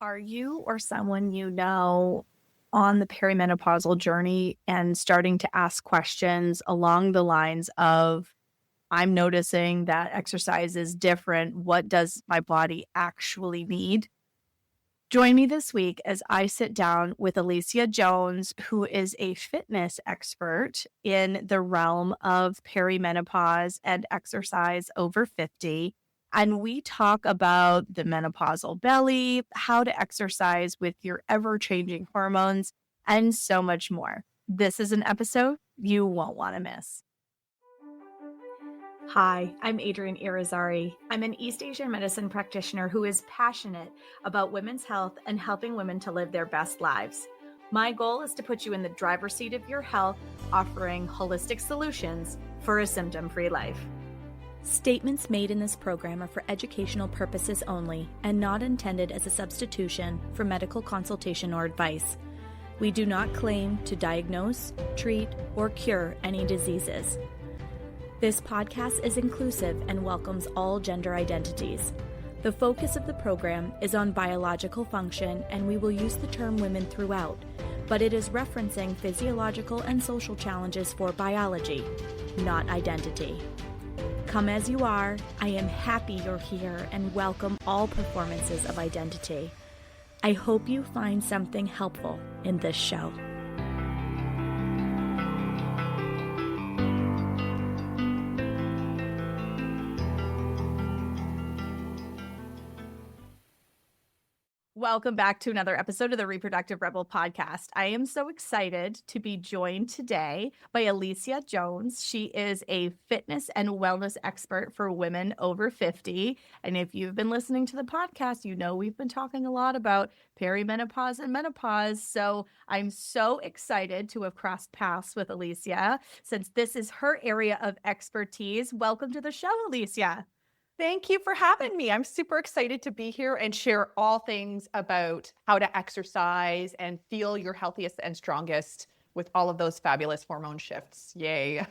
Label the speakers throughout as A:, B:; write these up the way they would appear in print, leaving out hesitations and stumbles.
A: Are you or someone you know on the perimenopausal journey and starting to ask questions along the lines of, I'm noticing that exercise is different. What does my body actually need? Join me this week as I sit down with Alicia Jones, who is a fitness expert in the realm of perimenopause and exercise over 50. And we talk about the menopausal belly, how to exercise with your ever changing hormones, and so much more. This is an episode you won't want to miss. Hi, I'm Adrienne Irizarry. I'm an East Asian medicine practitioner who is passionate about women's health and helping women to live their best lives. My goal is to put you in the driver's seat of your health, offering holistic solutions for a symptom-free life. Statements made in this program are for educational purposes only and not intended as a substitution for medical consultation or advice. We do not claim to diagnose, treat, or cure any diseases. This podcast is inclusive and welcomes all gender identities. The focus of the program is on biological function, and we will use the term women throughout, but it is referencing physiological and social challenges for biology, not identity. Come as you are, I am happy you're here and welcome all performances of identity. I hope you find something helpful in this show. Welcome back to another episode of the Reproductive Rebel podcast. I am so excited to be joined today by Alicia Jones. She is a fitness and wellness expert for women over 50. And if you've been listening to the podcast, you know we've been talking a lot about perimenopause and menopause. So I'm so excited to have crossed paths with Alicia since this is her area of expertise. Welcome to the show, Alicia.
B: Thank you for having me. I'm super excited to be here and share all things about how to exercise and feel your healthiest and strongest with all of those fabulous hormone shifts. Yay.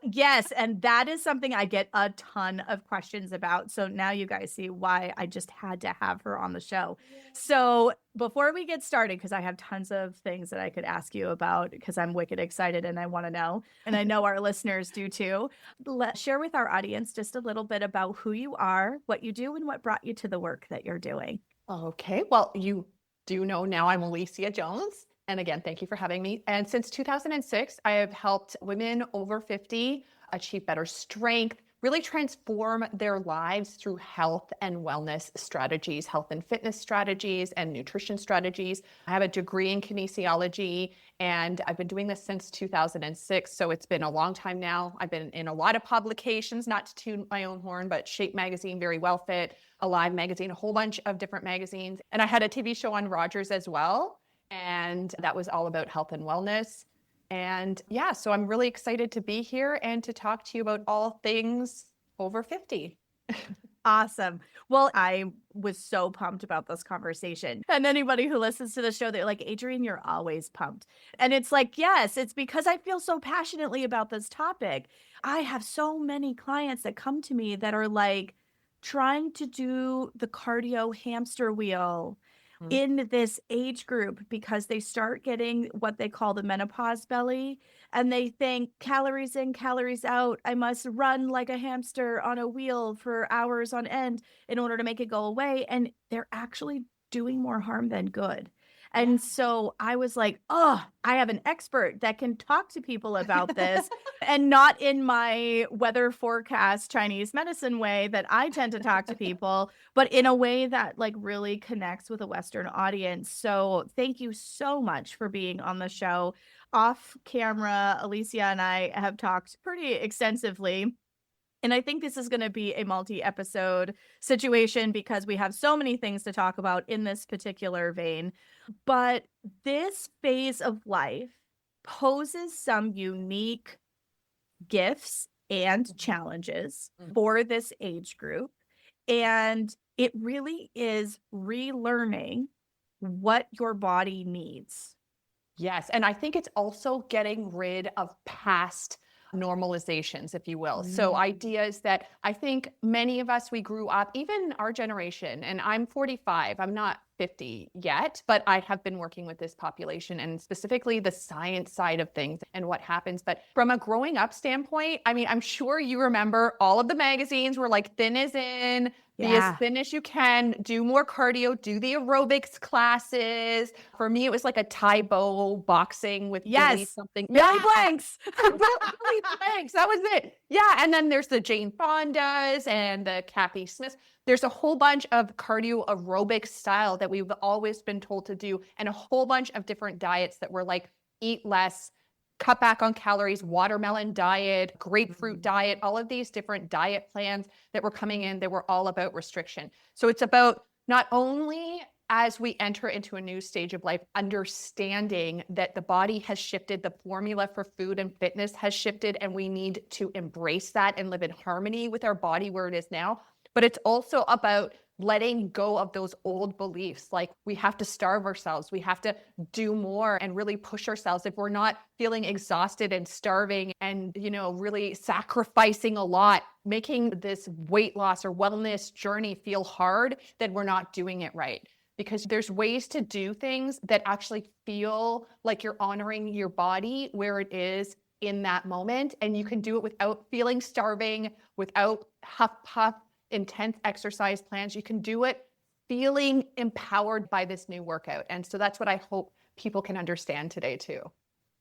A: Yes, and that is something I get a ton of questions about. So now you guys see why I just had to have her on the show. So before we get started, because I have tons of things that I could ask you about because I'm wicked excited and I want to know, and I know our listeners do too, let's share with our audience just a little bit about who you are, what you do, and what brought you to the work that you're doing.
B: Okay, well, you do know now I'm Alicia Jones. And again, thank you for having me. And since 2006, I have helped women over 50 achieve better strength, really transform their lives through health and wellness strategies, health and fitness strategies, and nutrition strategies. I have a degree in kinesiology, and I've been doing this since 2006. So it's been a long time now. I've been in a lot of publications, not to toot my own horn, but Shape Magazine, Very Well Fit, Alive Magazine, a whole bunch of different magazines. And I had a TV show on Rogers as well. And that was all about health and wellness. And yeah, so I'm really excited to be here and to talk to you about all things over 50.
A: Awesome. Well, I was so pumped about this conversation. And anybody who listens to the show, they're like, Adrienne, you're always pumped. And it's like, yes, it's because I feel so passionately about this topic. I have so many clients that come to me that are like trying to do the cardio hamster wheel in this age group because they start getting what they call the menopause belly, and they think calories in, calories out. I must run like a hamster on a wheel for hours on end in order to make it go away. And they're actually doing more harm than good. And so I was like, oh, I have an expert that can talk to people about this and not in my weather forecast Chinese medicine way that I tend to talk to people, but in a way that like really connects with a Western audience. So thank you so much for being on the show. Off camera, Alicia and I have talked pretty extensively. And I think this is going to be a multi-episode situation because we have so many things to talk about in this particular vein. But this phase of life poses some unique gifts and challenges for this age group. And it really is relearning what your body needs.
B: Yes. And I think it's also getting rid of past normalizations, if you will. So ideas that I think many of us, we grew up, even our generation, and I'm 45, I'm not 50 yet, but I have been working with this population and specifically the science side of things and what happens. But from a growing up standpoint, I mean, I'm sure you remember all of the magazines were like thin as in, be as
A: Yeah.
B: thin as you can, do more cardio, do the aerobics classes. For me, it was like a Thai bow boxing with Billy
A: Yes.
B: something.
A: Billy
B: Yeah.
A: Blanks.
B: Billy Blanks. That was it. Yeah. And then there's the Jane Fondas and the Kathy Smiths. There's a whole bunch of cardio aerobic style that we've always been told to do, and a whole bunch of different diets that were like eat less, cut back on calories, watermelon diet, grapefruit diet, all of these different diet plans that were coming in that were all about restriction. So it's about not only as we enter into a new stage of life, understanding that the body has shifted, the formula for food and fitness has shifted, and we need to embrace that and live in harmony with our body where it is now. But it's also about letting go of those old beliefs. Like we have to starve ourselves. We have to do more and really push ourselves. If we're not feeling exhausted and starving and, really sacrificing a lot, making this weight loss or wellness journey feel hard, then we're not doing it right. Because there's ways to do things that actually feel like you're honoring your body where it is in that moment. And you can do it without feeling starving, without huff puff, intense exercise plans. You can do it feeling empowered by this new workout. And so that's what I hope people can understand today too.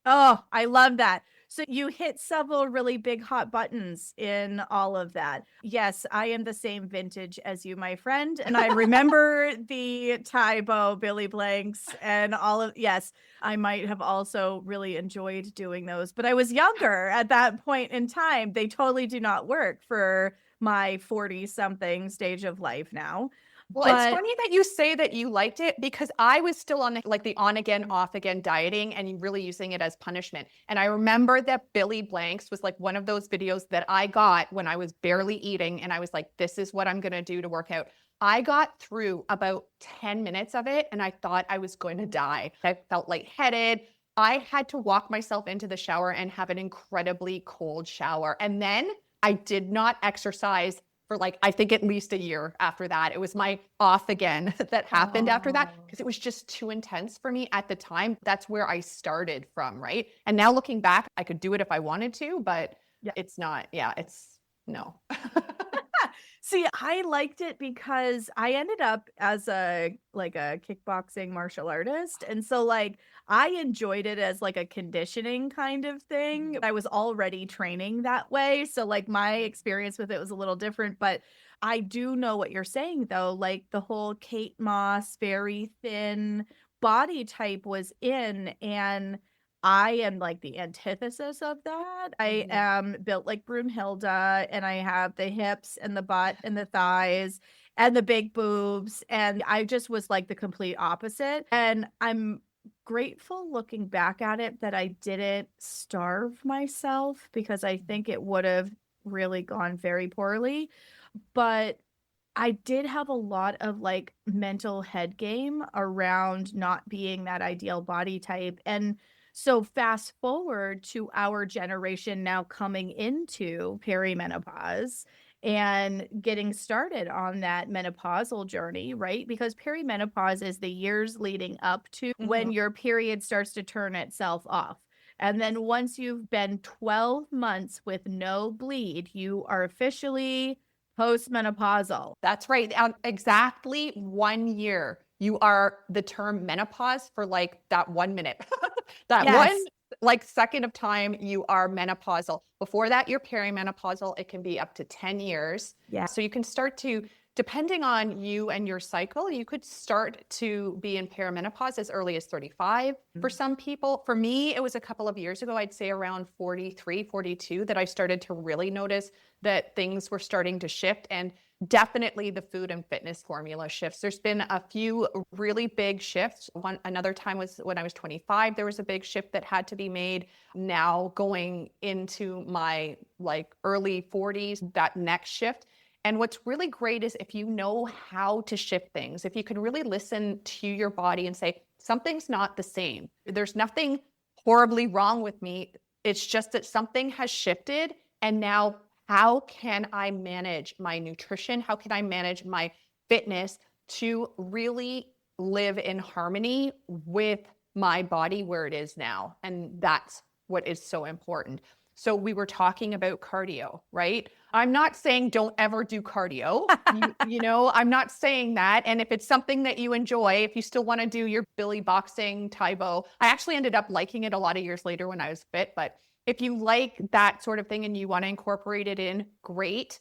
A: Oh, I love that. So you hit several really big hot buttons in all of that. Yes, I am the same vintage as you, my friend. And I remember the Tybo, Billy Blanks, and yes, I might have also really enjoyed doing those, but I was younger at that point in time. They totally do not work for my 40 something stage of life now.
B: Well, it's
A: But
B: funny that you say that you liked it because I was still on like the on again, off again dieting and really using it as punishment. And I remember that Billy Blanks was like one of those videos that I got when I was barely eating. And I was like, this is what I'm going to do to work out. I got through about 10 minutes of it and I thought I was going to die. I felt lightheaded. I had to walk myself into the shower and have an incredibly cold shower. And then I did not exercise for like, I think at least a year after that. It was my off again that happened after that because it was just too intense for me at the time. That's where I started from, right? And now looking back, I could do it if I wanted to, but
A: yeah.
B: it's not, it's no.
A: See, I liked it because I ended up as a kickboxing martial artist. And so like I enjoyed it as like a conditioning kind of thing. I was already training that way. So like my experience with it was a little different, but I do know what you're saying though. Like the whole Kate Moss, very thin body type was in, and I am like the antithesis of that. I am built like Broomhilda, and I have the hips and the butt and the thighs and the big boobs. And I just was like the complete opposite. And I'm grateful looking back at it that I didn't starve myself because I think it would have really gone very poorly. But I did have a lot of like mental head game around not being that ideal body type. And so fast forward to our generation now coming into perimenopause and getting started on that menopausal journey, right? Because perimenopause is the years leading up to when your period starts to turn itself off. And then once you've been 12 months with no bleed, you are officially postmenopausal.
B: That's right. Exactly 1 year. You are the term menopause for like that 1 minute. That
A: Yes.
B: one like second of time you are menopausal. Before that, you're perimenopausal. It can be up to 10 years.
A: Yeah.
B: So you can start to, depending on you and your cycle, you could start to be in perimenopause as early as 35 for some people. For me, it was a couple of years ago, I'd say around 43, 42, that I started to really notice that things were starting to shift, and definitely the food and fitness formula shifts. There's been a few really big shifts. Another time was when I was 25, there was a big shift that had to be made. Now going into my like early 40s, that next shift. And what's really great is if you know how to shift things, if you can really listen to your body and say, something's not the same. There's nothing horribly wrong with me. It's just that something has shifted. And now how can I manage my nutrition? How can I manage my fitness to really live in harmony with my body where it is now. And that's what is so important. So we were talking about cardio, right? I'm not saying don't ever do cardio. I'm not saying that. And if it's something that you enjoy, if you still want to do your Billy boxing, Taibo, I actually ended up liking it a lot of years later when I was fit. But if you like that sort of thing and you want to incorporate it in, great.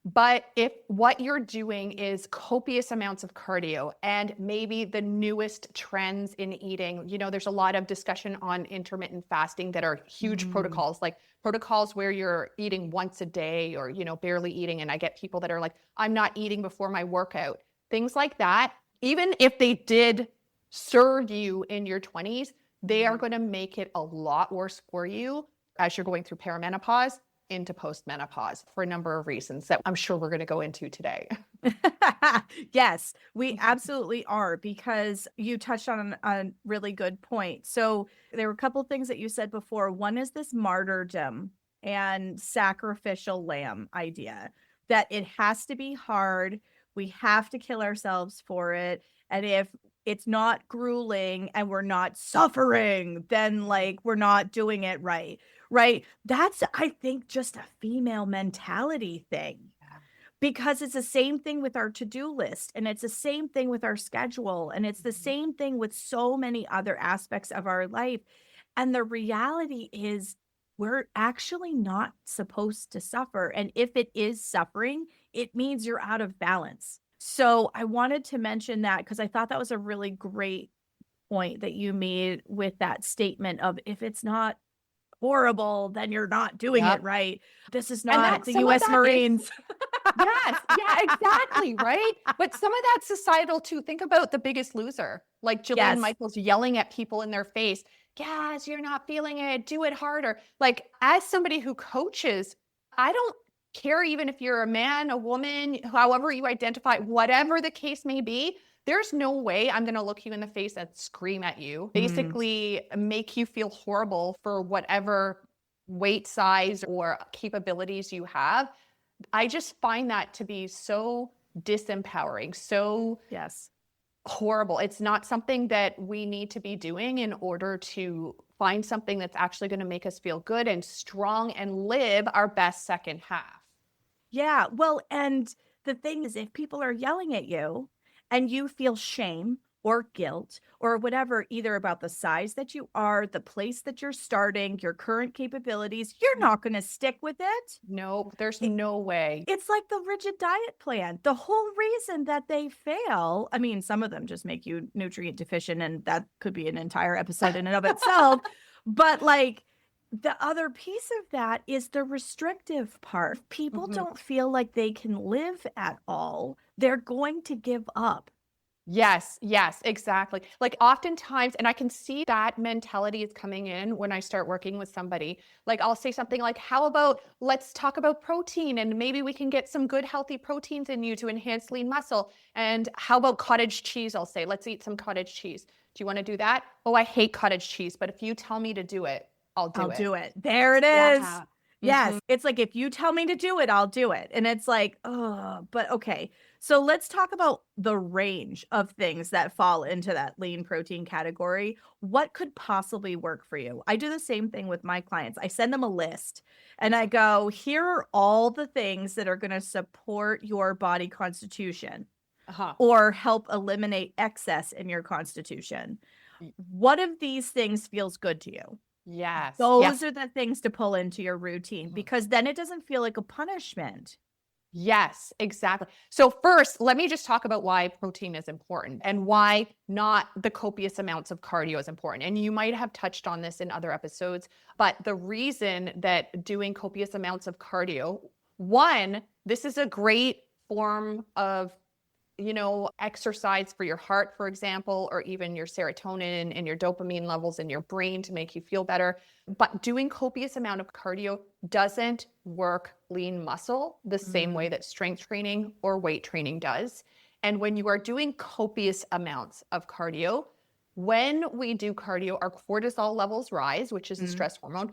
B: But if what you're doing is copious amounts of cardio and maybe the newest trends in eating, there's a lot of discussion on intermittent fasting that are huge protocols, like protocols where you're eating once a day or, barely eating. And I get people that are like, I'm not eating before my workout, things like that. Even if they did serve you in your 20s, they are going to make it a lot worse for you as you're going through perimenopause into postmenopause for a number of reasons that I'm sure we're going to go into today.
A: Yes, we absolutely are, because you touched on a really good point. So there were a couple of things that you said before. One is this martyrdom and sacrificial lamb idea, that it has to be hard. We have to kill ourselves for it. And if it's not grueling and we're not suffering, then we're not doing it right. Right. That's, I think, just a female mentality thing, because it's the same thing with our to-do list, and it's the same thing with our schedule, and it's the same thing with so many other aspects of our life. And the reality is we're actually not supposed to suffer. And if it is suffering, it means you're out of balance. So I wanted to mention that because I thought that was a really great point that you made with that statement of, if it's not horrible, then you're not doing it right. This is not the US Marines.
B: Yes. Yeah, exactly. Right. But some of that's societal too. Think about The Biggest Loser, like Jillian Michaels yelling at people in their face. Yes, you're not feeling it. Do it harder. Like, as somebody who coaches, I don't care even if you're a man, a woman, however you identify, whatever the case may be. There's no way I'm going to look you in the face and scream at you, basically make you feel horrible for whatever weight size or capabilities you have. I just find that to be so disempowering, so horrible. It's not something that we need to be doing in order to find something that's actually going to make us feel good and strong and live our best second half.
A: Yeah. Well, and the thing is, if people are yelling at you and you feel shame or guilt or whatever, either about the size that you are, the place that you're starting, your current capabilities, you're not going to stick with it.
B: No, there's no way.
A: It's like the rigid diet plan. The whole reason that they fail, I mean, some of them just make you nutrient deficient, and that could be an entire episode in and of itself. But the other piece of that is the restrictive part. If people don't feel like they can live at all, they're going to give up.
B: Yes, exactly. Like, oftentimes, and I can see that mentality is coming in when I start working with somebody. Like, I'll say something like, how about let's talk about protein, and maybe we can get some good healthy proteins in you to enhance lean muscle. And how about cottage cheese? I'll say, let's eat some cottage cheese. Do you want to do that? Oh, I hate cottage cheese, but if you tell me to do it, I'll do it.
A: There it is. Yeah. Yes. It's like, if you tell me to do it, I'll do it. And it's like, oh, but okay. So let's talk about the range of things that fall into that lean protein category. What could possibly work for you? I do the same thing with my clients. I send them a list and I go, here are all the things that are going to support your body constitution or help eliminate excess in your constitution. What of these things feels good to you?
B: Yes.
A: Those are the things to pull into your routine, because then it doesn't feel like a punishment.
B: Yes, exactly. So first, let me just talk about why protein is important and why not the copious amounts of cardio is important. And you might have touched on this in other episodes, but the reason that doing copious amounts of cardio, one, this is a great form of exercise for your heart, for example, or even your serotonin and your dopamine levels in your brain to make you feel better. But doing copious amount of cardio doesn't work lean muscle the same way that strength training or weight training does. And when you are doing copious amounts of cardio, when we do cardio, our cortisol levels rise, which is a stress hormone.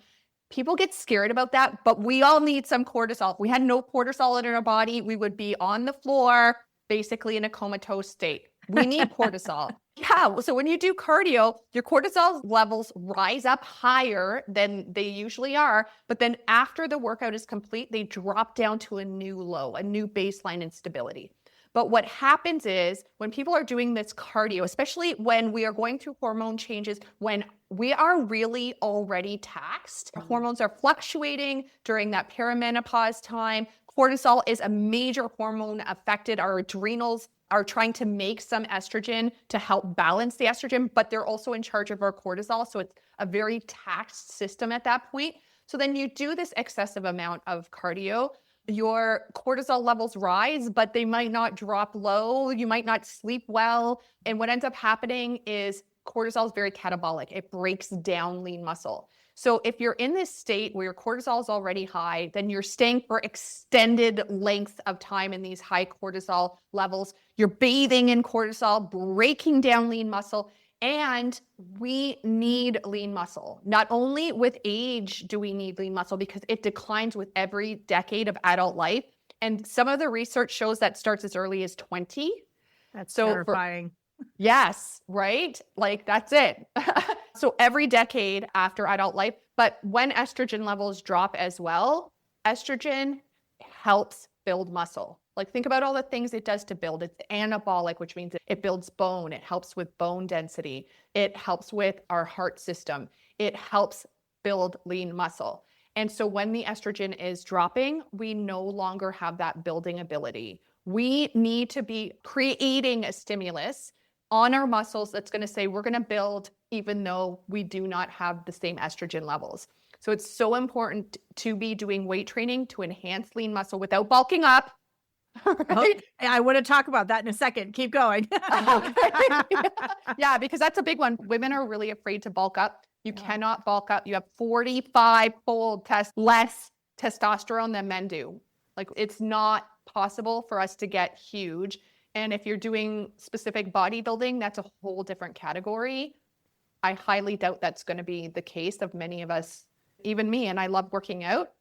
B: People get scared about that, but we all need some cortisol. If we had no cortisol in our body, we would be on the floor, basically in a comatose state. We need cortisol. Yeah. So when you do cardio, your cortisol levels rise up higher than they usually are. But then after the workout is complete, they drop down to a new low, a new baseline instability. But what happens is when people are doing this cardio, especially when we are going through hormone changes, when we are really already taxed, our hormones are fluctuating during that perimenopause time. Cortisol is a major hormone affected. Our adrenals are trying to make some estrogen to help balance the estrogen, but they're also in charge of our cortisol. So it's a very taxed system at that point. So then you do this excessive amount of cardio, your cortisol levels rise, but they might not drop low. You might not sleep well. And what ends up happening is cortisol is very catabolic. It breaks down lean muscle. So if you're in this state where your cortisol is already high, then you're staying for extended lengths of time in these high cortisol levels. You're bathing in cortisol, breaking down lean muscle. And we need lean muscle. Not only with age do we need lean muscle because it declines with every decade of adult life. And some of the research shows that starts as early as 20.
A: That's
B: So
A: terrifying.
B: yes, right? Like that's it. So every decade after adult life, but when estrogen levels drop as well, estrogen helps build muscle. Like think about all the things it does to build. It's anabolic, which means it builds bone. It helps with bone density. It helps with our heart system. It helps build lean muscle. And so when the estrogen is dropping, we no longer have that building ability. We need to be creating a stimulus on our muscles that's going to say we're going to build even though we do not have the same estrogen levels. So it's so important to be doing weight training to enhance lean muscle without bulking up.
A: Oh,
B: Right?
A: I want to talk about that in a second. Keep going.
B: Okay. Yeah, because that's a big one. Women are really afraid to bulk up. You
A: Yeah.
B: cannot bulk up. You have 45-fold less testosterone than men do. Like it's not possible for us to get huge. And if you're doing specific bodybuilding, that's a whole different category. I highly doubt that's going to be the case of many of us, even me, and I love working out.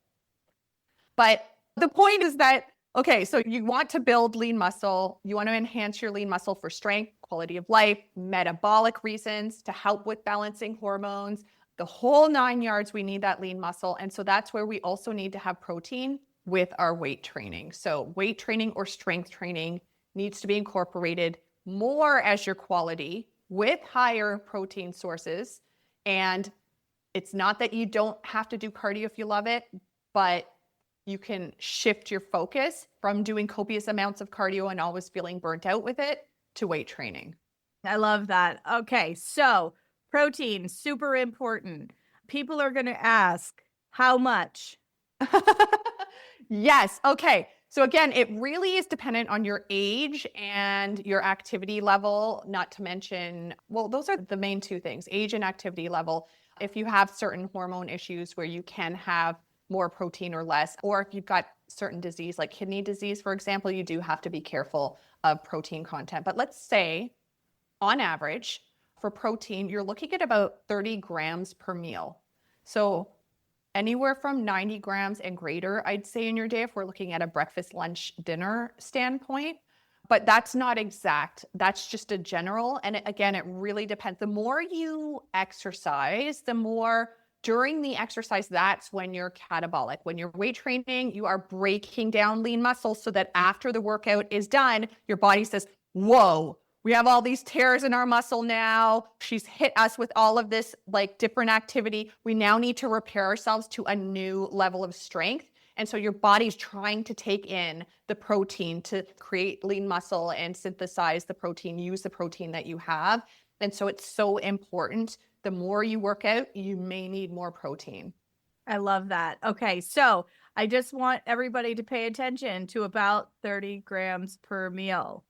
B: But the point is that, okay, so you want to build lean muscle, you want to enhance your lean muscle for strength, quality of life, metabolic reasons to help with balancing hormones, the whole 9 yards, we need that lean muscle. And so that's where we also need to have protein with our weight training. So weight training or strength training needs to be incorporated more as your quality with higher protein sources. And it's not that you don't have to do cardio if you love it, but you can shift your focus from doing copious amounts of cardio and always feeling burnt out with it to weight training.
A: I love that. Okay, so protein, super important. People are going to ask, how much?
B: Yes. Okay. So again, it really is dependent on your age and your activity level, not to mention, well, those are the main two things, age and activity level. If you have certain hormone issues where you can have more protein or less, or if you've got certain disease like kidney disease, for example, you do have to be careful of protein content. But let's say on average for protein, you're looking at about 30 grams per meal. So anywhere from 90 grams and greater, I'd say in your day, if we're looking at a breakfast, lunch, dinner standpoint. But that's not exact. That's just a general. And again, it really depends. The more you exercise, the more during the exercise, that's when you're catabolic. When you're weight training, you are breaking down lean muscle so that after the workout is done, your body says, whoa, we have all these tears in our muscle now. She's hit us with all of this like different activity. We now need to repair ourselves to a new level of strength. And so your body's trying to take in the protein to create lean muscle and synthesize the protein, use the protein that you have. And so it's so important. The more you work out, you may need more protein.
A: I love that. Okay, so I just want everybody to pay attention to about 30 grams per meal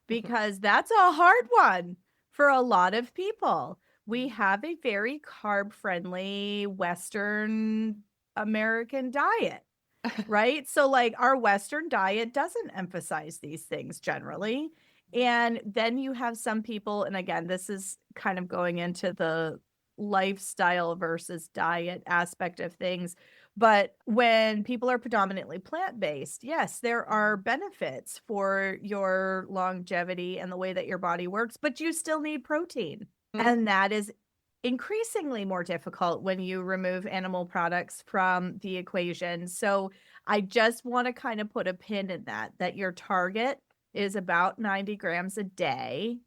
A: because that's a hard one for a lot of people. We have a very carb-friendly Western American diet, right? So like our Western diet doesn't emphasize these things generally. And then you have some people, and again, this is kind of going into the lifestyle versus diet aspect of things, But when people are predominantly plant-based, yes, there are benefits for your longevity and the way that your body works, but you still need protein.
B: Mm.
A: And that is increasingly more difficult when you remove animal products from the equation. So I just want to kind of put a pin in that your target is about 90 grams a day.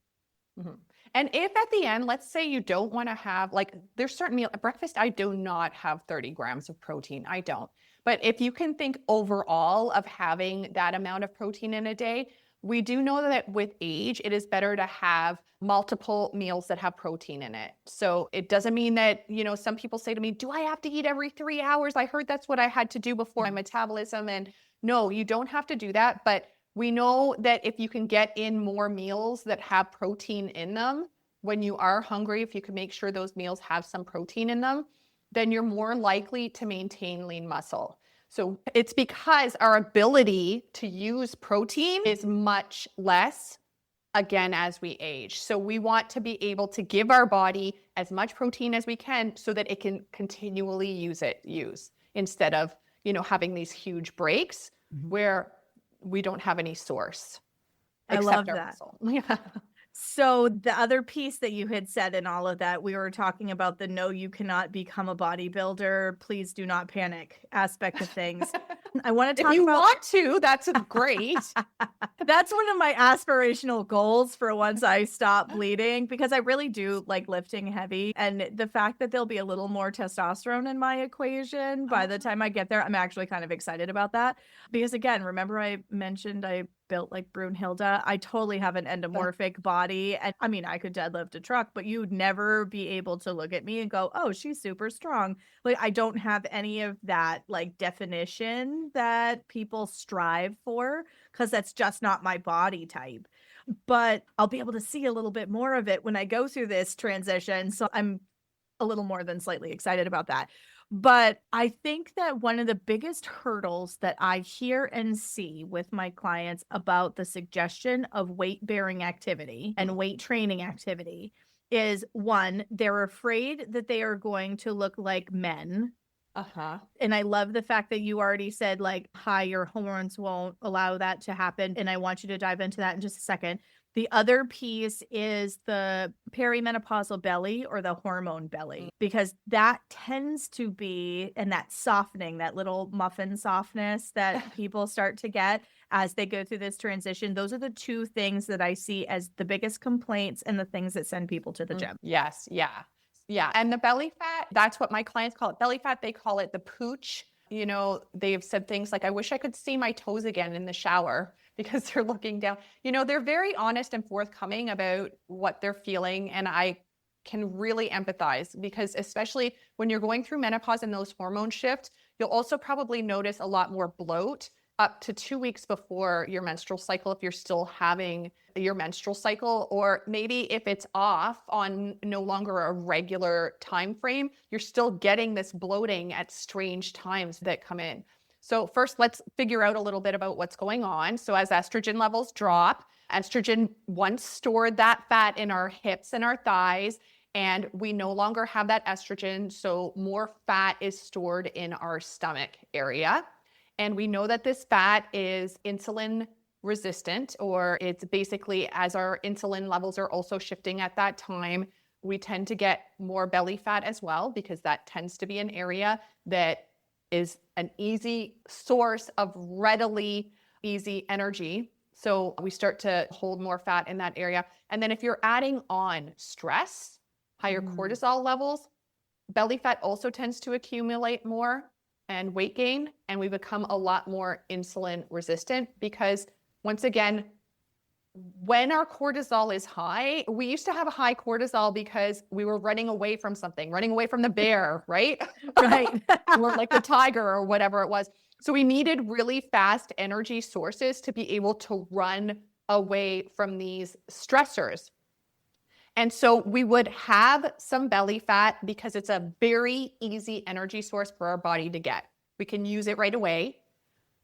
B: Mhm. And if at the end, let's say you don't want to have, like, there's certain meal at breakfast, I do not have 30 grams of protein. I don't. But if you can think overall of having that amount of protein in a day, we do know that with age, it is better to have multiple meals that have protein in it. So it doesn't mean that, some people say to me, do I have to eat every 3 hours? I heard that's what I had to do before my metabolism. And no, you don't have to do that. But we know that if you can get in more meals that have protein in them, when you are hungry, if you can make sure those meals have some protein in them, then you're more likely to maintain lean muscle. So it's because our ability to use protein is much less, again, as we age. So we want to be able to give our body as much protein as we can so that it can continually use instead of, having these huge breaks where we don't have any source
A: I
B: except
A: love
B: our
A: that.
B: muscle. Yeah.
A: So the other piece that you had said in all of that, we were talking about the no, you cannot become a bodybuilder. Please do not panic aspect of things. I want to
B: If
A: talk
B: you
A: about
B: want to, that's great.
A: that's one of my aspirational goals for once I stop bleeding, because I really do like lifting heavy. And the fact that there'll be a little more testosterone in my equation by the time I get there, I'm actually kind of excited about that. Because again, remember I mentioned I built like Brunhilde. I totally have an endomorphic body. And I mean, I could deadlift a truck, but you'd never be able to look at me and go, oh, she's super strong. Like, I don't have any of that like definition that people strive for, because that's just not my body type. But I'll be able to see a little bit more of it when I go through this transition. So I'm a little more than slightly excited about that. But I think that one of the biggest hurdles that I hear and see with my clients about the suggestion of weight bearing activity and weight training activity is, one, they're afraid that they are going to look like men.
B: Uh-huh.
A: And I love the fact that you already said, like, hi, your hormones won't allow that to happen. And I want you to dive into that in just a second. The other piece is the perimenopausal belly or the hormone belly, because that tends to be, and that softening, that little muffin softness that people start to get as they go through this transition. Those are the two things that I see as the biggest complaints and the things that send people to the gym.
B: Yes. Yeah. Yeah. And the belly fat, that's what my clients call it. Belly fat, they call it the pooch. They've said things like, I wish I could see my toes again in the shower, because they're looking down. They're very honest and forthcoming about what they're feeling. And I can really empathize, because especially when you're going through menopause and those hormone shifts, you'll also probably notice a lot more bloat up to 2 weeks before your menstrual cycle, if you're still having your menstrual cycle, or maybe if it's off on no longer a regular time frame, you're still getting this bloating at strange times that come in. So first, let's figure out a little bit about what's going on. So as estrogen levels drop, estrogen once stored that fat in our hips and our thighs, and we no longer have that estrogen, so more fat is stored in our stomach area. And we know that this fat is insulin resistant, or it's basically, as our insulin levels are also shifting at that time, we tend to get more belly fat as well, because that tends to be an area that is an easy source of readily easy energy. So we start to hold more fat in that area. And then if you're adding on stress, higher cortisol levels, belly fat also tends to accumulate more and weight gain, and we become a lot more insulin resistant, because once again, when our cortisol is high, we used to have a high cortisol because we were running away from something, running away from the bear, right?
A: Right.
B: Or like the tiger or whatever it was. So we needed really fast energy sources to be able to run away from these stressors. And so we would have some belly fat because it's a very easy energy source for our body to get. We can use it right away.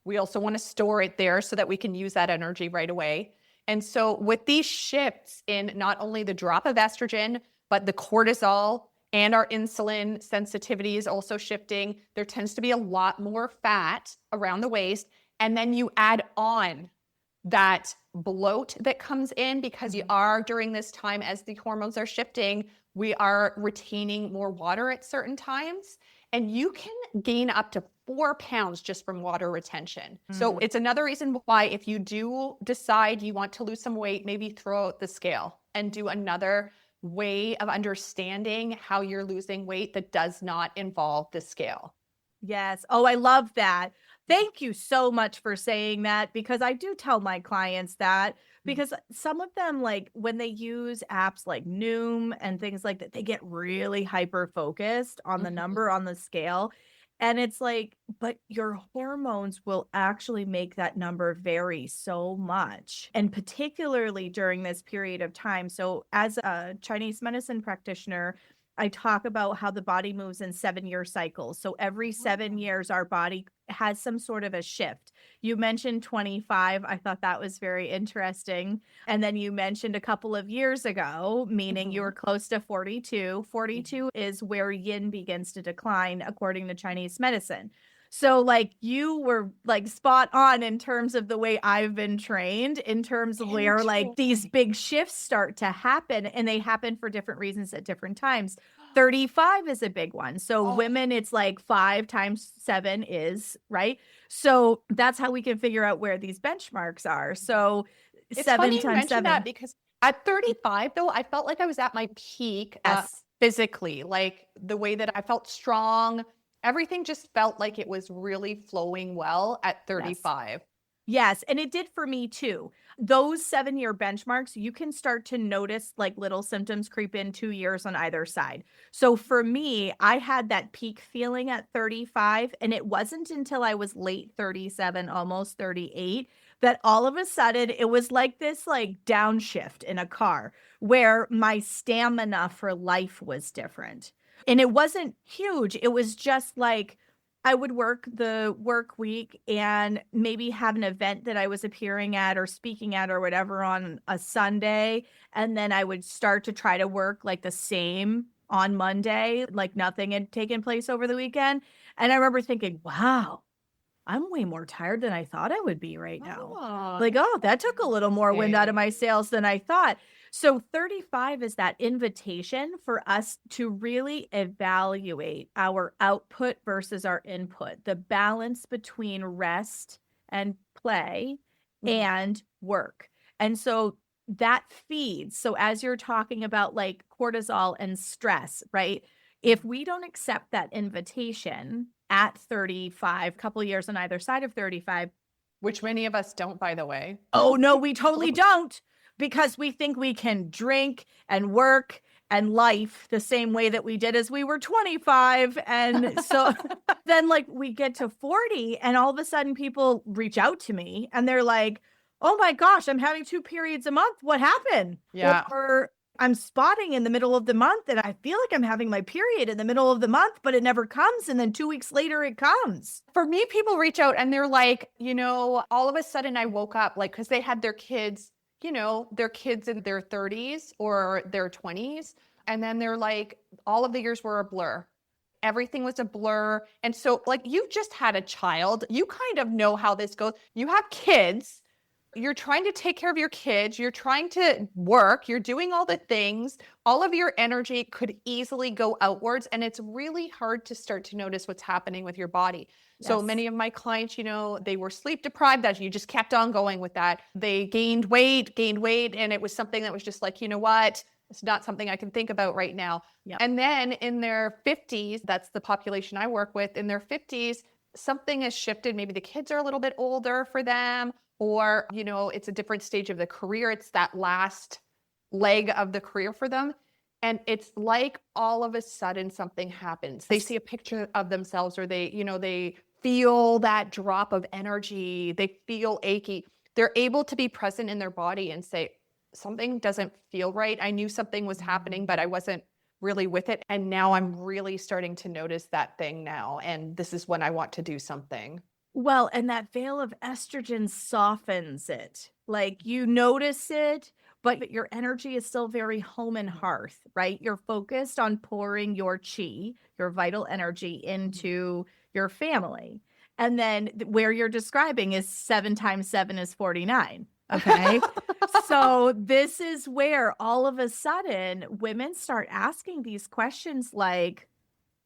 B: We also want to store it there so that we can use that energy right away. And so with these shifts in not only the drop of estrogen, but the cortisol and our insulin sensitivity is also shifting. There tends to be a lot more fat around the waist. And then you add on that bloat that comes in because you are during this time as the hormones are shifting, we are retaining more water at certain times. And you can gain up to 4 pounds just from water retention. So it's another reason why if you do decide you want to lose some weight, maybe throw out the scale and do another way of understanding how you're losing weight that does not involve the scale.
A: Yes. Oh, I love that. Thank you so much for saying that, because I do tell my clients that, because some of them, like when they use apps like Noom and things like that, they get really hyper focused on the
B: Mhm.
A: number on the scale. And it's like, but your hormones will actually make that number vary so much. And particularly during this period of time. So, as a Chinese medicine practitioner, I talk about how the body moves in 7-year cycles. So every 7 years, our body has some sort of a shift. You mentioned 25. I thought that was very interesting. And then you mentioned a couple of years ago, meaning you were
B: Mhm.
A: close to 42.
B: Mhm.
A: 42 is where yin begins to decline, according to Chinese medicine. So, like, you were like spot on in terms of the way I've been trained, in terms of where like these
B: Interesting.
A: big shifts start to happen, and they happen for different reasons at different times. 35 is a big one. So
B: Oh,
A: women, it's like 5 times 7 is, right? So that's how we can figure out where these benchmarks are. So
B: it's funny
A: 7
B: you
A: times
B: mentioned that
A: 7.
B: because at 35, though, I felt like I was at my peak
A: Yes.
B: physically, like the way that I felt strong. Everything just felt like it was really flowing well at
A: Yes.
B: 35.
A: Yes, and it did for me too. Those 7-year benchmarks, you can start to notice like little symptoms creep in 2 years on either side. So for me, I had that peak feeling at 35, and it wasn't until I was late 37, almost 38, that all of a sudden it was like this like downshift in a car where my stamina for life was different. And it wasn't huge. It was just like I would work the work week and maybe have an event that I was appearing at or speaking at or whatever on a Sunday. And then I would start to try to work like the same on Monday, like nothing had taken place over the weekend. And I remember thinking, wow, I'm way more tired than I thought I would be right now.
B: Oh,
A: Like, oh, that took a little more wind out of
B: interesting.
A: my sails than I thought. So 35 is that invitation for us to really evaluate our output versus our input, the balance between rest and play
B: Mhm.
A: and work. And so that feeds. So as you're talking about like cortisol and stress, right? If we don't accept that invitation at 35, couple years on either side of 35,
B: Which many of us don't, by the way.
A: oh no, we totally don't, because we think we can drink and work and life the same way that we did as we were 25. And so then like we get to 40 and all of a sudden people reach out to me and they're like, "Oh my gosh, I'm having 2 periods a month. What happened?"
B: Yeah.
A: Or I'm spotting in the middle of the month and I feel like I'm having my period in the middle of the month, but it never comes. And then 2 weeks later it comes.
B: For me, people reach out and they're like, all of a sudden I woke up, like, because they had their kids, their kids in their 30s or their 20s. And then they're like, all of the years were a blur. Everything was a blur. And so, like, you've just had a child. You kind of know how this goes. You have kids. You're trying to take care of your kids. You're trying to work. You're doing all the things. All of your energy could easily go outwards. And it's really hard to start to notice what's happening with your body. So
A: Yes.
B: many of my clients, they were sleep deprived, that you just kept on going with that. They gained weight, and it was something that was just like, you know what? It's not something I can think about right now.
A: Yep.
B: And then in their 50s, that's the population I work with, in their 50s, something has shifted. Maybe the kids are a little bit older for them, or, it's a different stage of the career. It's that last leg of the career for them. And it's like all of a sudden something happens. They see a picture of themselves, or they feel that drop of energy. They feel achy. They're able to be present in their body and say, something doesn't feel right. I knew something was happening, but I wasn't really with it. And now I'm really starting to notice that thing now. And this is when I want to do something.
A: Well, and that veil of estrogen softens it. Like you notice it, but your energy is still very home and hearth, right? You're focused on pouring your chi, your vital energy into your family. And then where you're describing is 7 times 7 is 49. Okay. So this is where all of a sudden women start asking these questions like,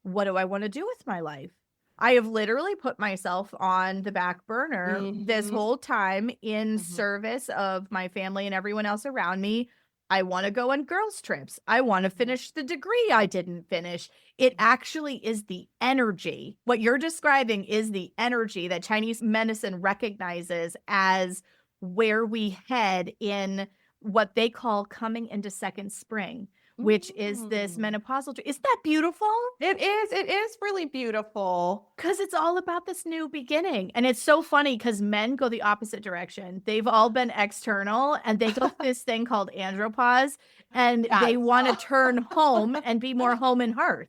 A: what do I want to do with my life? I have literally put myself on the back burner this
B: Mhm,
A: whole time in
B: mhm.
A: service of my family and everyone else around me. I want to go on girls' trips. I want to
B: Yeah.
A: finish the degree I didn't finish. It actually is the energy. What you're describing is the energy that Chinese medicine recognizes as where we head in what they call coming into second spring, which is this
B: Mm.
A: menopausal. Isn't that beautiful?
B: It is really beautiful.
A: Because it's all about this new beginning. And it's so funny because men go the opposite direction. They've all been external and they go through this thing called andropause and they
B: Yes.
A: want to turn home and be more home and hearth.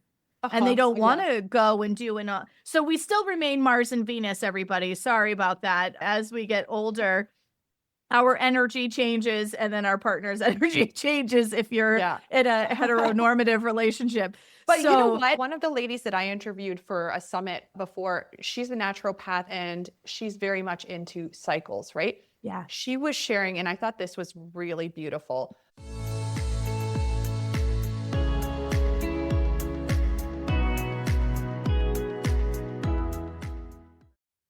A: And they don't want
B: Yes.
A: to go and do and so we still remain Mars and Venus, everybody. Sorry about that. As we get older, our energy changes and then our partner's energy changes if you're
B: Yeah.
A: in a heteronormative relationship.
B: But you know
A: So,
B: what? One of the ladies that I interviewed for a summit before, she's a naturopath and she's very much into cycles, right?
A: yeah.
B: She was sharing, and I thought this was really beautiful.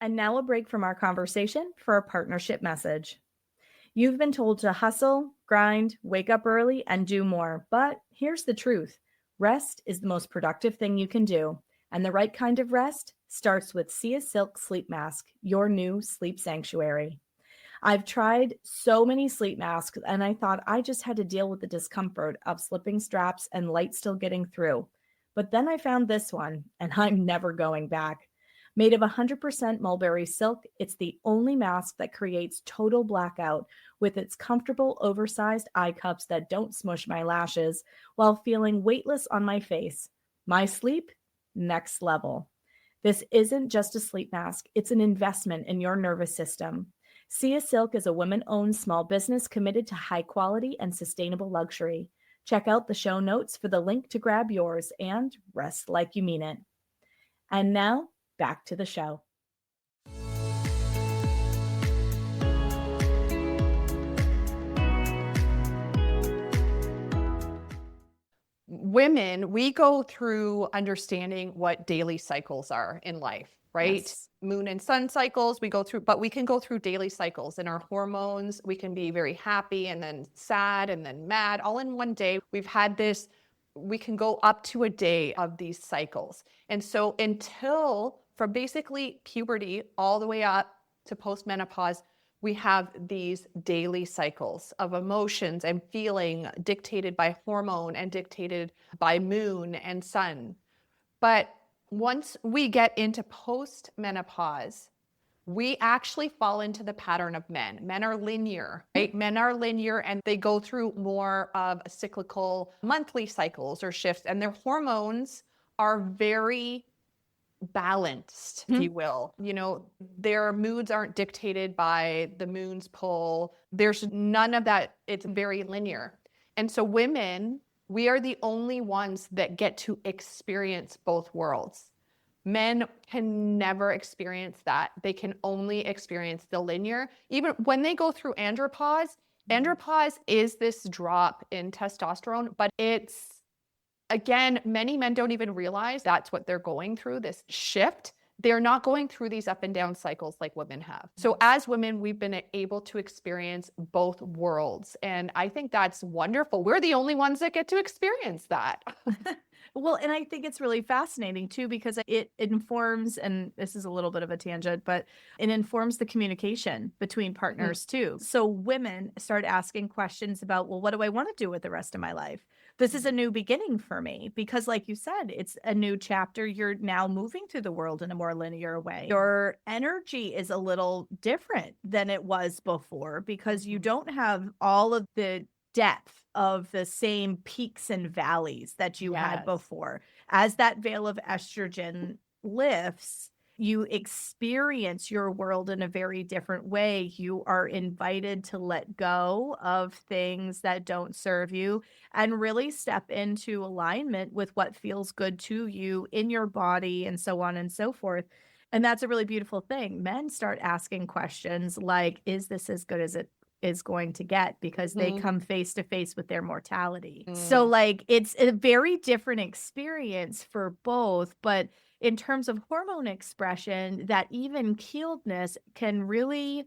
A: And now a break from our conversation for a partnership message. You've been told to hustle, grind, wake up early, and do more. But here's the truth: rest is the most productive thing you can do. And the right kind of rest starts with Sia Silk Sleep Mask, your new sleep sanctuary. I've tried so many sleep masks, and I thought I just had to deal with the discomfort of slipping straps and light still getting through. But then I found this one, and I'm never going back. Made of 100% mulberry silk, it's the only mask that creates total blackout with its comfortable, oversized eye cups that don't smush my lashes while feeling weightless on my face. My sleep, next level. This isn't just a sleep mask, it's an investment in your nervous system. Sia Silk is a women owned small business committed to high quality and sustainable luxury. Check out the show notes for the link to grab yours and rest like you mean it. And now, back to the show.
B: Women, we go through understanding what daily cycles are in life, right?
A: Yes.
B: Moon and sun cycles, we go through, but we can go through daily cycles in our hormones. We can be very happy and then sad and then mad all in one day. We've had this, we can go up to a day of these cycles. And so until from basically puberty all the way up to postmenopause, we have these daily cycles of emotions and feeling dictated by hormone and dictated by moon and sun. But once we get into postmenopause, we actually fall into the pattern of men. Men are linear, right? Men are linear and they go through more of a cyclical monthly cycles or shifts, and their hormones are very balanced, if you will. You know, their moods aren't dictated by the moon's pull. There's none of that. It's very linear. And so women, we are the only ones that get to experience both worlds. Men can never experience that. They can only experience the linear. Even when they go through andropause, andropause is this drop in testosterone, but it's, again, many men don't even realize that's what they're going through, this shift. They're not going through these up and down cycles like women have. So as women, we've been able to experience both worlds. And I think that's wonderful. We're the only ones that get to experience that.
A: Well, and I think it's really fascinating too, because it informs, and this is a little bit of a tangent, but it informs the communication between partners too. So women start asking questions about, well, what do I want to do with the rest of my life? This is a new beginning for me because, like you said, it's a new chapter. You're now moving through the world in a more linear way. Your energy is a little different than it was before because you don't have all of the depth of the same peaks and valleys that you had
B: Yes.
A: before. As that veil of estrogen lifts, you experience your world in a very different way. You are invited to let go of things that don't serve you and really step into alignment with what feels good to you in your body and so on and so forth. And that's a really beautiful thing. Men start asking questions like, is this as good as it is going to get? Because they
B: Mhm.
A: come face to face with their mortality. So,
B: Mm.
A: like, it's a very different experience for both. But in terms of hormone expression, that even keeledness can really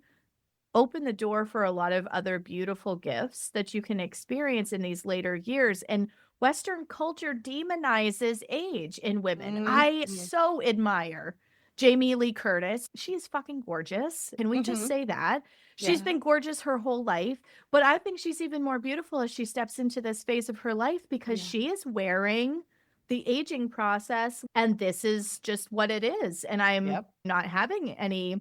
A: open the door for a lot of other beautiful gifts that you can experience in these later years. And Western culture demonizes age in women.
B: Mhm.
A: I so admire Jamie Lee Curtis. She's fucking gorgeous. Can we just
B: Mhm.
A: say that? She's
B: Yeah.
A: been gorgeous her whole life, but I think she's even more beautiful as she steps into this phase of her life because
B: Yeah.
A: she is wearing the aging process, and this is just what it is. And I'm
B: Yep.
A: not having any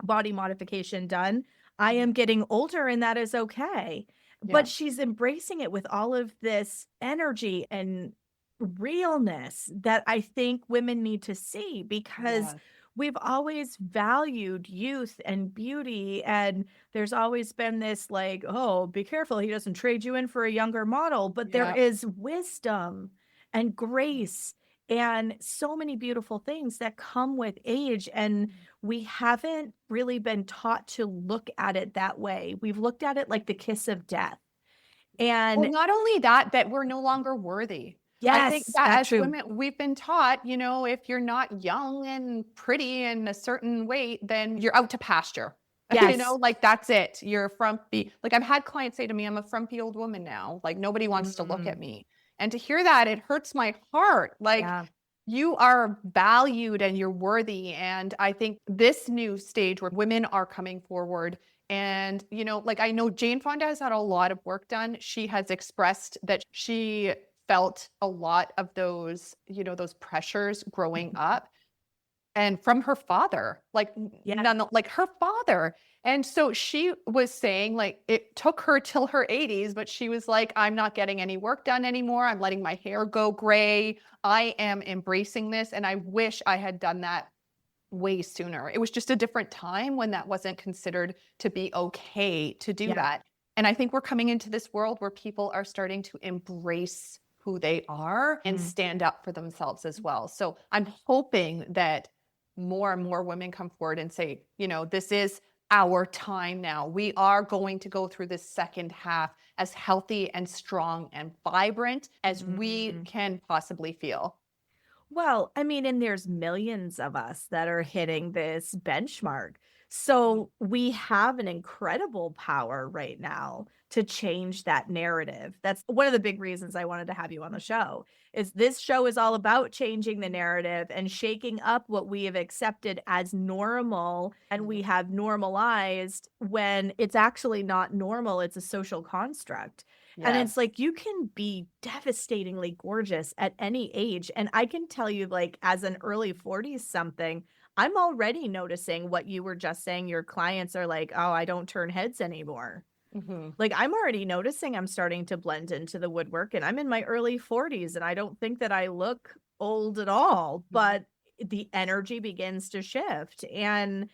A: body modification done. I
B: Yeah.
A: am getting older and that is okay. But
B: Yeah.
A: she's embracing it with all of this energy and realness that I think women need to see because
B: Yeah.
A: we've always valued youth and beauty. And there's always been this like, oh, be careful, he doesn't trade you in for a younger model. But there
B: Yeah.
A: is wisdom and grace and so many beautiful things that come with age. And we haven't really been taught to look at it that way. We've looked at it like the kiss of death.
B: Well,
A: And
B: not only that, that we're no longer worthy. I think
A: yes,
B: that
A: that's
B: as
A: true.
B: women, we've been taught, if you're not young and pretty and a certain weight, then you're out to pasture.
A: Yes.
B: Like that's it. You're frumpy. Like I've had clients say to me, I'm a frumpy old woman now. Like nobody wants to look at
A: Mm,
B: me. And to hear that, it hurts my heart. Like
A: yeah.
B: you are valued and you're worthy. And I think this new stage where women are coming forward and, like I know Jane Fonda has had a lot of work done. She has expressed that she felt a lot of those, those pressures growing
A: Mhm.
B: up and from her father, like
A: Yeah.
B: none, like her father. And so she was saying like it took her till her 80s, but she was like, I'm not getting any work done anymore. I'm letting my hair go gray. I am embracing this. And I wish I had done that way sooner. It was just a different time when that wasn't considered to be okay to do
A: Yeah.
B: that. And I think we're coming into this world where people are starting to embrace who they are and
A: Mm.
B: stand up for themselves as well. So I'm hoping that more and more women come forward and say, this is our time now. We are going to go through this second half as healthy and strong and vibrant as we
A: Mm.
B: can possibly feel.
A: Well, I mean, and there's millions of us that are hitting this benchmark.
B: Mhm.
A: So we have an incredible power right now to change that narrative. That's one of the big reasons I wanted to have you on the show. Is this show is all about changing the narrative and shaking up what we have accepted as normal and we
B: Mhm.
A: have normalized when it's actually not normal, it's a social construct. And it's
B: Yes.
A: like you can be devastatingly gorgeous at any age. And I can tell you, like, as an early 40s something, I'm already noticing what you were just saying. Your clients are like, oh, I don't turn heads anymore.
B: Mhm.
A: Like, I'm already noticing I'm starting to blend into the woodwork, and I'm in my early 40s, and I don't think that I look old at all,
B: Mhm.
A: but the energy begins to shift. And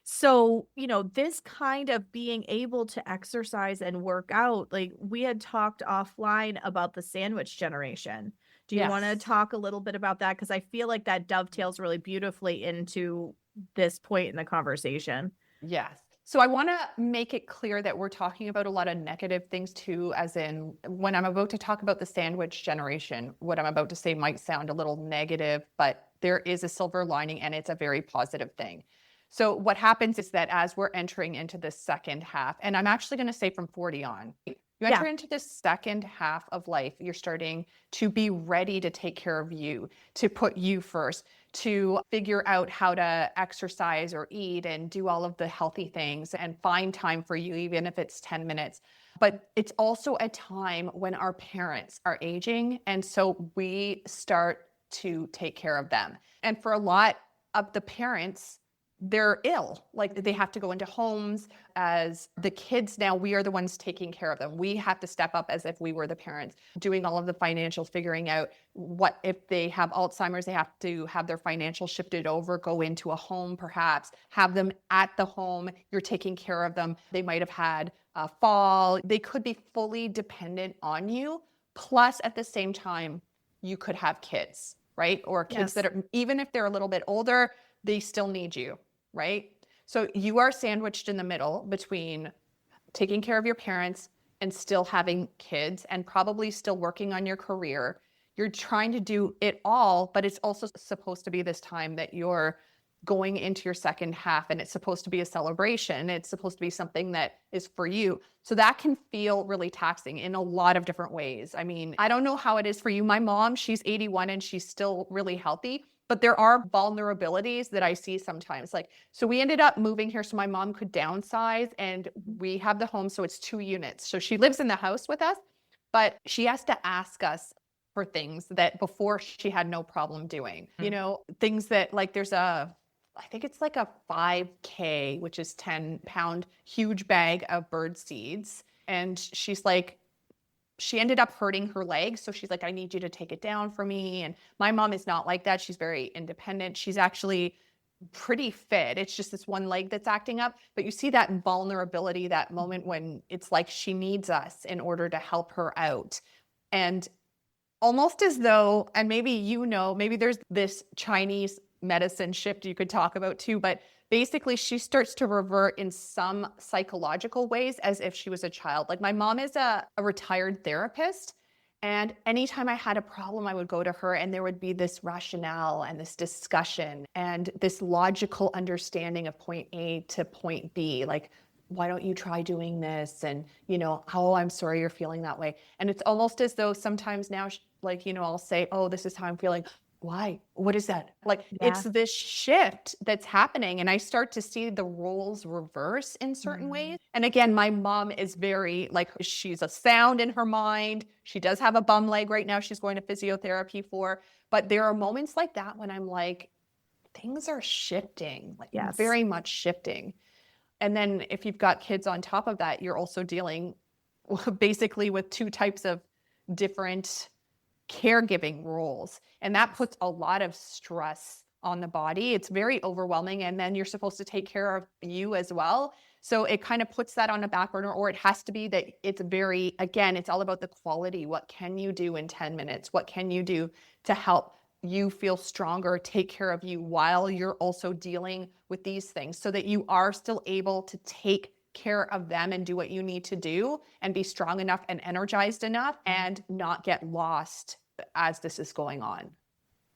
A: so, this kind of being able to exercise and work out, like we had talked offline about the sandwich generation. Do you want to
B: Yes.
A: talk a little bit about that? Because I feel like that dovetails really beautifully into this point in the conversation.
B: Yes. So I want to make it clear that we're talking about a lot of negative things too, as in when I'm about to talk about the sandwich generation, what I'm about to say might sound a little negative, but there is a silver lining and it's a very positive thing. So what happens is that as we're entering into the second half, and I'm actually going to say from 40 on, you enter
A: Yeah.
B: into this second half of life, you're starting to be ready to take care of you, to put you first, to figure out how to exercise or eat and do all of the healthy things and find time for you, even if it's 10 minutes. But it's also a time when our parents are aging. And so we start to take care of them. And for a lot of the parents, they're ill. Like they have to go into homes. As the kids now, we are the ones taking care of them. We have to step up as if we were the parents, doing all of the financial, figuring out what if they have Alzheimer's, they have to have their financial shifted over, go into a home, perhaps have them at the home. You're taking care of them. They might have had a fall. They could be fully dependent on you. Plus, at the same time, you could have kids, right? Or kids that
A: Yes.
B: are, even if they're a little bit older, they still need you, right? So you are sandwiched in the middle between taking care of your parents and still having kids and probably still working on your career. You're trying to do it all, but it's also supposed to be this time that you're going into your second half and it's supposed to be a celebration. It's supposed to be something that is for you. So that can feel really taxing in a lot of different ways. I mean, I don't know how it is for you. My mom, she's 81 and she's still really healthy, but there are vulnerabilities that I see sometimes. Like, so we ended up moving here so my mom could downsize, and we have the home, so it's 2 units. So she lives in the house with us, but she has to ask us for things that before she had no problem doing. You know, things that like I think it's like a 5K, which is 10-pound huge bag of bird seeds. And she's like, she ended up hurting her leg. So she's like, I need you to take it down for me. And my mom is not like that. She's very independent. She's actually pretty fit. It's just this one leg that's acting up. But you see that vulnerability, that moment when it's like she needs us in order to help her out. And almost as though, and maybe maybe there's this Chinese medicine shift you could talk about too, but basically she starts to revert in some psychological ways as if she was a child. Like my mom is a retired therapist, and anytime I had a problem, I would go to her and there would be this rationale and this discussion and this logical understanding of point A to point B. Like, why don't you try doing this? And, oh, I'm sorry you're feeling that way. And it's almost as though sometimes now, like, I'll say, oh, this is how I'm feeling. Why? What is that? Like, it's
A: Yeah.
B: this shift that's happening. And I start to see the roles reverse in certain
A: Mm.
B: ways. And again, my mom is very, like, she's a sound in her mind. She does have a bum leg right now. She's going to physiotherapy for, but there are moments like that when I'm like, things are shifting, like
A: Yes.
B: very much shifting. And then if you've got kids on top of that, you're also dealing basically with 2 types of different caregiving roles. And that puts a lot of stress on the body. It's very overwhelming. And then you're supposed to take care of you as well. So it kind of puts that on a back burner, or it has to be that it's again, it's all about the quality. What can you do in 10 minutes? What can you do to help you feel stronger, take care of you while you're also dealing with these things, so that you are still able to take care of them and do what you need to do and be strong enough and energized enough and not get lost as this is going on.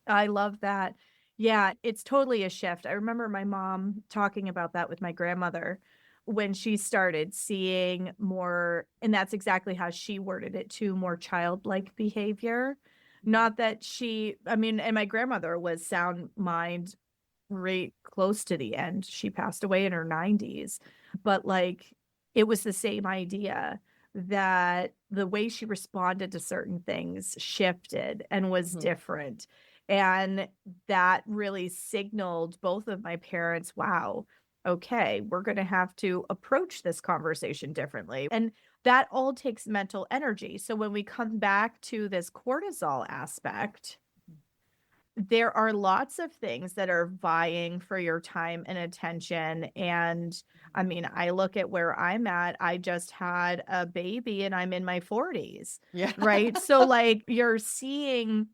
A: I love that. Yeah, it's totally a shift. I remember my mom talking about that with my grandmother when she started seeing more, and that's exactly how she worded it too, more childlike behavior. Not that I mean, and my grandmother was sound mind right close to the end. She passed away in her 90s, but like it was the same idea that the way she responded to certain things shifted and was
B: Mhm.
A: different. And that really signaled both of my parents, wow, okay, we're going to have to approach this conversation differently. And that all takes mental energy. So when we come back to this cortisol aspect, there are lots of things that are vying for your time and attention, and, I mean, I look at where I'm at, I just had a baby and I'm in my 40s,
B: Yeah.
A: right? So, like, you're seeing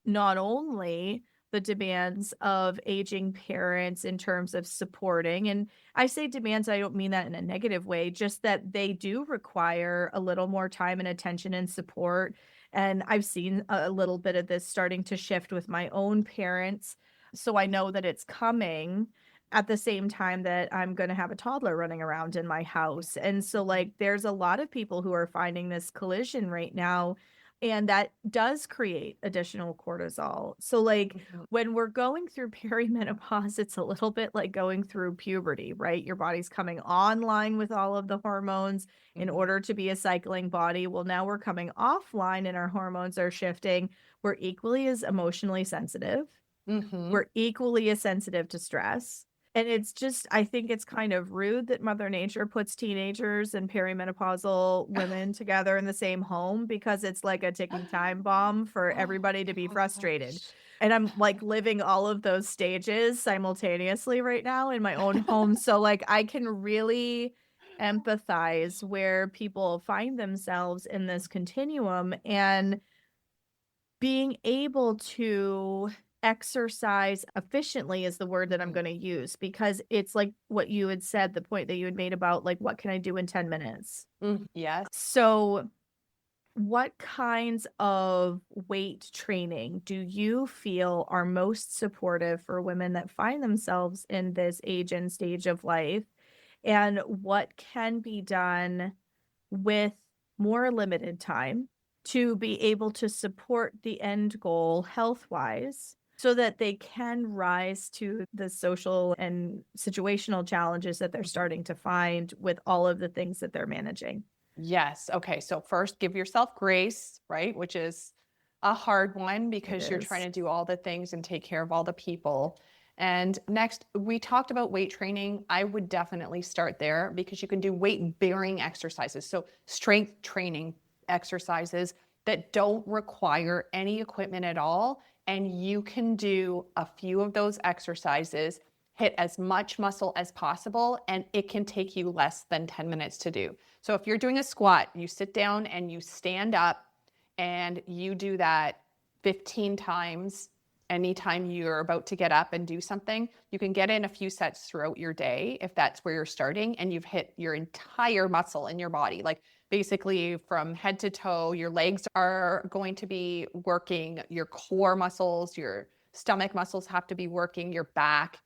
A: not only the demands of aging parents in terms of supporting, and I say demands, I don't mean that in a negative way, just that they do require a little more time and attention and support. And I've seen a little bit of this starting to shift with my own parents. So I know that it's coming at the same time that I'm going to have a toddler running around in my house. And so, like, there's a lot of people who are finding this collision right now, and that does create additional cortisol. So, like,
B: Mhm.
A: when we're going through perimenopause, it's a little bit like going through puberty, right? Your body's coming online with all of the hormones in
B: Mhm.
A: order to be a cycling body. Well, now we're coming offline and our hormones are shifting. We're equally as emotionally sensitive.
B: Mhm.
A: We're equally as sensitive to stress. And it's just, I think it's kind of rude that Mother Nature puts teenagers and perimenopausal women together in the same home because it's like a ticking time bomb for
B: Oh
A: everybody to
B: my
A: be frustrated.
B: gosh.
A: And I'm like living all of those stages simultaneously right now in my own home. So like I can really empathize where people find themselves in this continuum, and being able to exercise efficiently is the word that I'm
B: Mhm.
A: gonna use, because it's like what you had said, the point that you had made about, like, what can I do in 10 minutes?
B: Yes.
A: So, what kinds of weight training do you feel are most supportive for women that find themselves in this age and stage of life? And what can be done with more limited time to be able to support the end goal health wise so that they can rise to the social and situational challenges that they're starting to find with all of the things that they're managing?
B: Yes. Okay. So first, give yourself grace, right? Which is a hard one
A: It
B: because you're trying
A: is.
B: to do all the things and take care of all the people. And next, we talked about weight training. I would definitely start there because you can do weight bearing exercises. So, strength training exercises that don't require any equipment at all. And you can do a few of those exercises, hit as much muscle as possible, and it can take you less than 10 minutes to do. So if you're doing a squat, you sit down and you stand up and you do that 15 times. Anytime you're about to get up and do something, you can get in a few sets throughout your day if that's where you're starting and you've hit your entire muscle in your body. Like basically from head to toe, your legs are going to be working, your core muscles, your stomach muscles have to be working, your back.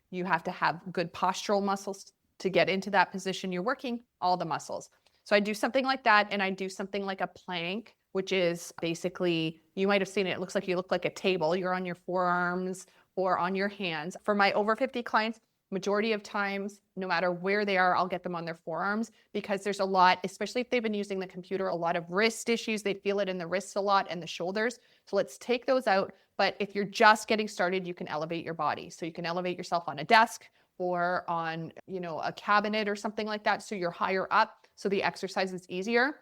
B: You have to have good postural muscles to get into that position. You're working all the muscles. So I do something like that, and I do something like a plank, which is basically, you might have seen it. It looks like you look like a table. You're on your forearms or on your hands. For my over 50 clients, majority of times, no matter where they are, I'll get them on their forearms because there's a lot, especially if they've been using the computer, a lot of wrist issues. They feel it in the wrists a lot and the shoulders. So let's take those out. But if you're just getting started, you can elevate your body. So you can elevate yourself on a desk or on, a cabinet or something like that. So you're higher up. So the exercise is easier.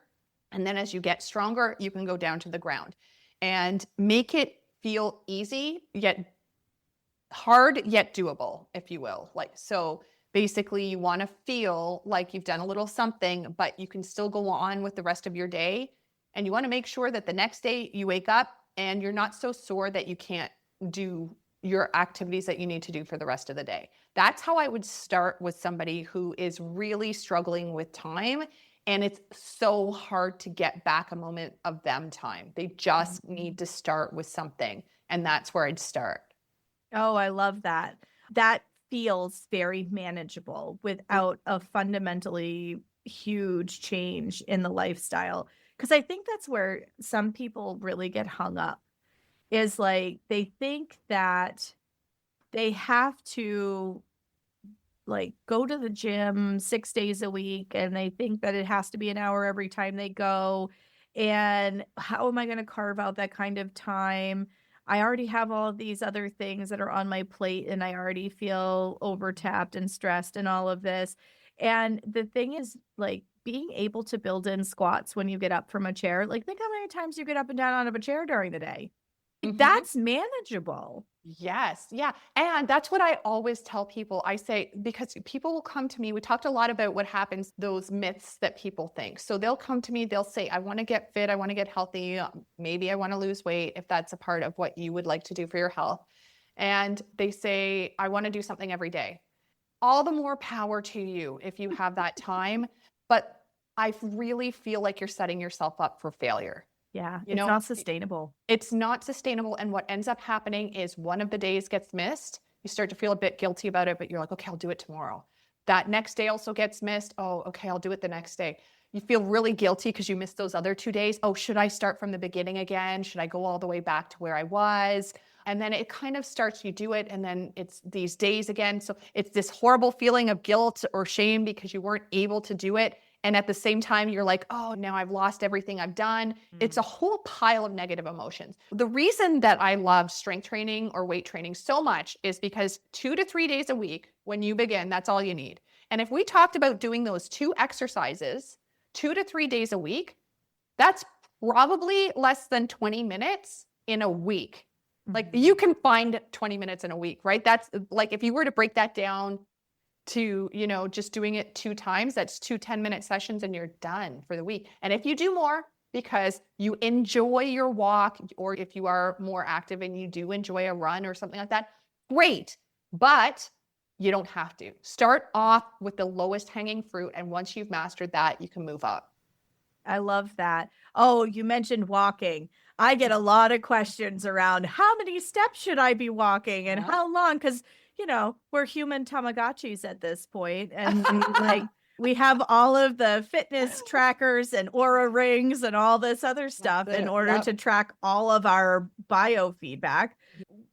B: And then as you get stronger, you can go down to the ground and make it feel easy, yet hard, yet doable, if you will. Like, so basically you want to feel like you've done a little something, but you can still go on with the rest of your day. And you want to make sure that the next day you wake up and you're not so sore that you can't do your activities that you need to do for the rest of the day. That's how I would start with somebody who is really struggling with time. And it's so hard to get back a moment of them time. They just
A: Mhm.
B: need to start with something. And that's where I'd start.
A: Oh, I love that. That feels very manageable without a fundamentally huge change in the lifestyle. Because I think that's where some people really get hung up, is like they think that they have to like go to the gym 6 days a week, and they think that it has to be an hour every time they go. And how am I going to carve out that kind of time? I already have all of these other things that are on my plate, and I already feel overtapped and stressed and all of this. And the thing is, like, being able to build in squats when you get up from a chair, like, think how many times you get up and down out of a chair during the day. Like,
B: Mhm.
A: that's manageable.
B: Yes. Yeah. And that's what I always tell people. I say, because people will come to me, we talked a lot about what happens, those myths that people think. So they'll come to me, they'll say, I want to get fit, I want to get healthy, maybe I want to lose weight, if that's a part of what you would like to do for your health. And they say, I want to do something every day. All the more power to you if you have that time. But I really feel like you're setting yourself up for failure.
A: Yeah,
B: You
A: it's
B: know,
A: not sustainable.
B: it's not sustainable. And what ends up happening is one of the days gets missed. You start to feel a bit guilty about it, but you're like, okay, I'll do it tomorrow. That next day also gets missed. Oh, okay, I'll do it the next day. You feel really guilty because you missed those other 2 days. Oh, should I start from the beginning again? Should I go all the way back to where I was? And then it kind of starts, you do it, and then it's these days again. So it's this horrible feeling of guilt or shame because you weren't able to do it. And at the same time, you're like, oh, now I've lost everything I've done. It's a whole pile of negative emotions. The reason that I love strength training or weight training so much is because 2 to 3 days a week, when you begin, that's all you need. And if we talked about doing those 2 exercises 2 to 3 days a week, that's probably less than 20 minutes in a week. Like you can find 20 minutes in a week, right? That's like, if you were to break that down to, just doing it 2 times, that's 2 10-minute sessions and you're done for the week. And if you do more because you enjoy your walk, or if you are more active and you do enjoy a run or something like that, great. But you don't have to. Start off with the lowest hanging fruit. And once you've mastered that, you can move up.
A: I love that. Oh, you mentioned walking. I get a lot of questions around how many steps should I be walking and how long? Because, we're human Tamagotchis at this point, and we have all of the fitness trackers and Aura rings and all this other stuff in order to track all of our biofeedback.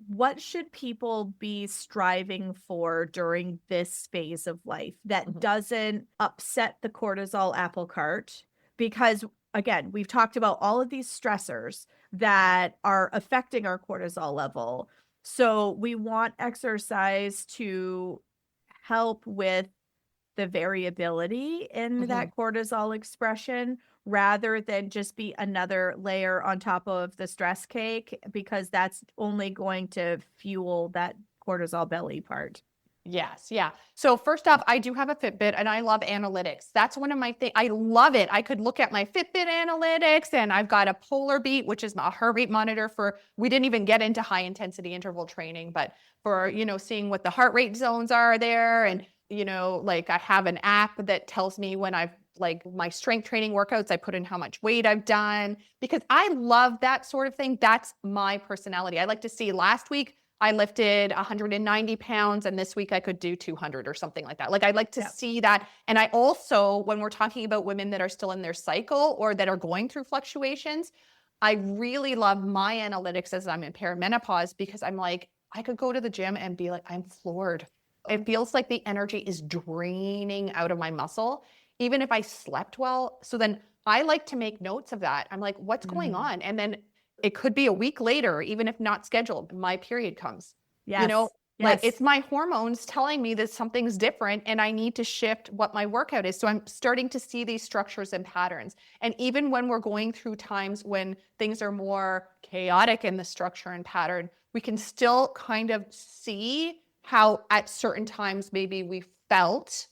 A: What should people be striving for during this phase of life that doesn't upset the cortisol apple cart? Because again, we've talked about all of these stressors that are affecting our cortisol level. So we want exercise to help with the variability in that cortisol expression rather than just be another layer on top of the stress cake, because that's only going to fuel that cortisol belly part.
B: Yes. Yeah. So first off, I do have a Fitbit and I love analytics. That's one of my things. I love it. I could look at my Fitbit analytics, and I've got a Polar Beat, which is a heart rate monitor we didn't even get into high intensity interval training, but for, seeing what the heart rate zones are there. And, I have an app that tells me when I've my strength training workouts, I put in how much weight I've done, because I love that sort of thing. That's my personality. I like to see last week I lifted 190 pounds and this week I could do 200 or something like that. I like to see that. And I also, when we're talking about women that are still in their cycle or that are going through fluctuations, I really love my analytics as I'm in perimenopause, because I'm like, I could go to the gym and be like, I'm floored. It feels like the energy is draining out of my muscle, even if I slept well. So then I like to make notes of that. I'm like, what's going on? And then it could be a week later, even if not scheduled, my period comes.
A: Yes.
B: It's my hormones telling me that something's different and I need to shift what my workout is. So I'm starting to see these structures and patterns. And even when we're going through times when things are more chaotic in the structure and pattern, we can still kind of see how at certain times maybe we felt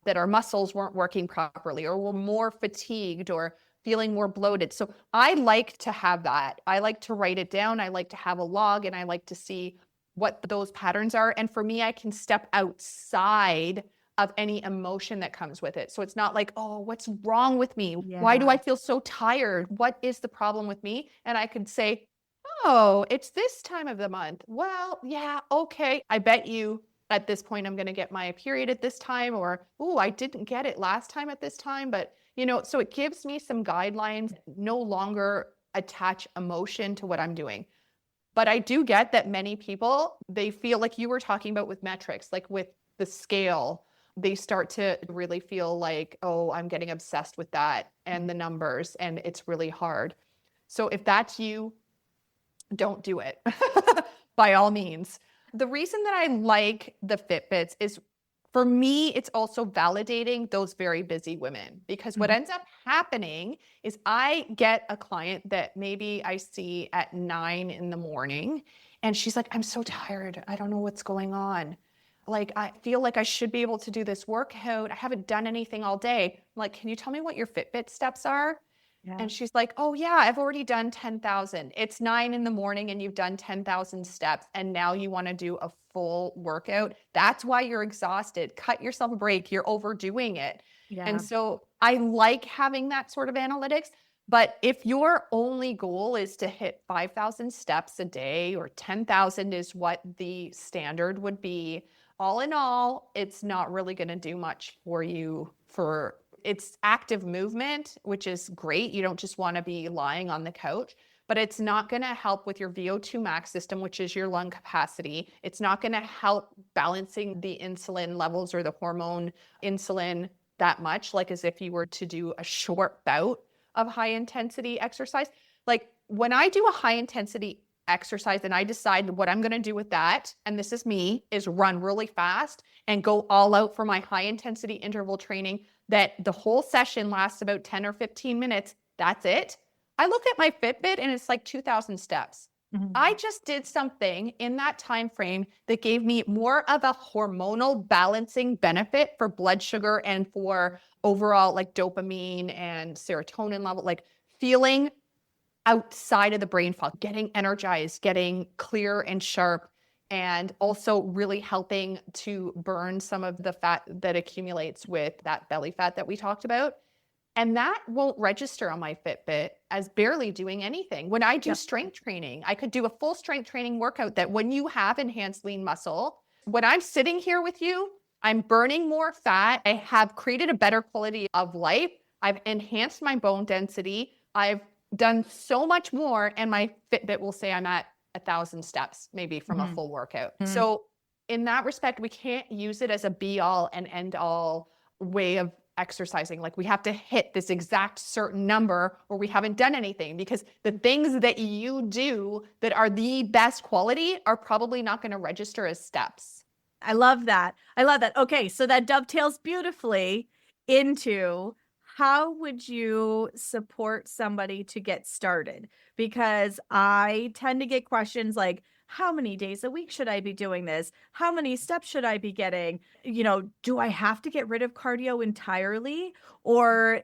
B: that our muscles weren't working properly, or we're more fatigued, or feeling more bloated. So I like to have that. I like to write it down. I like to have a log, and I like to see what those patterns are. And for me, I can step outside of any emotion that comes with it. So it's not like, oh, what's wrong with me? Why do I feel so tired? What is the problem with me? And I could say, oh, it's this time of the month. Well, yeah, okay. I bet you at this point I'm going to get my period at this time, or, oh, I didn't get it last time at this time. But, so it gives me some guidelines, no longer attach emotion to what I'm doing. But I do get that many people, they feel like you were talking about with metrics, like with the scale, they start to really feel like, oh, I'm getting obsessed with that and the numbers, and it's really hard. So if that's you, don't do it by all means. The reason that I like the Fitbits is, for me, it's also validating those very busy women, because what ends up happening is I get a client that maybe I see at 9 in the morning, and she's like, I'm so tired. I don't know what's going on. I feel like I should be able to do this workout. I haven't done anything all day. I'm like, can you tell me what your Fitbit steps are? And she's like, oh yeah, I've already done 10,000. It's 9 in the morning and you've done 10,000 steps. And now you want to do a full workout. That's why you're exhausted. Cut yourself a break. You're overdoing it. And so I like having that sort of analytics. But if your only goal is to hit 5,000 steps a day, or 10,000 is what the standard would be, all in all, it's not really going to do much for you. It's active movement, which is great. You don't just want to be lying on the couch, but it's not going to help with your VO2 max system, which is your lung capacity. It's not going to help balancing the insulin levels or the hormone insulin that much, like as if you were to do a short bout of high intensity exercise. Like when I do a high intensity exercise and I decide what I'm going to do with that, and this is me, is run really fast and go all out for my high intensity interval training, that the whole session lasts about 10 or 15 minutes. That's it. I look at my Fitbit and it's like 2,000 steps. I just did something in that time frame that gave me more of a hormonal balancing benefit for blood sugar and for overall like dopamine and serotonin level, like feeling outside of the brain fog, getting energized, getting clear and sharp, and also really helping to burn some of the fat that accumulates with that belly fat that we talked about. And that won't register on my Fitbit as barely doing anything. When I do strength training, I could do a full strength training workout that when you have enhanced lean muscle, when I'm sitting here with you, I'm burning more fat. I have created a better quality of life. I've enhanced my bone density. I've done so much more. And my Fitbit will say I'm at 1,000 steps, maybe from a full workout. So in that respect, we can't use it as a be all and end all way of exercising. Like we have to hit this exact certain number or we haven't done anything, because the things that you do that are the best quality are probably not going to register as steps.
A: I love that. I love that. Okay, so that dovetails beautifully into how would you support somebody to get started? Because I tend to get questions like, how many days a week should I be doing this? How many steps should I be getting? Do I have to get rid of cardio entirely? Or,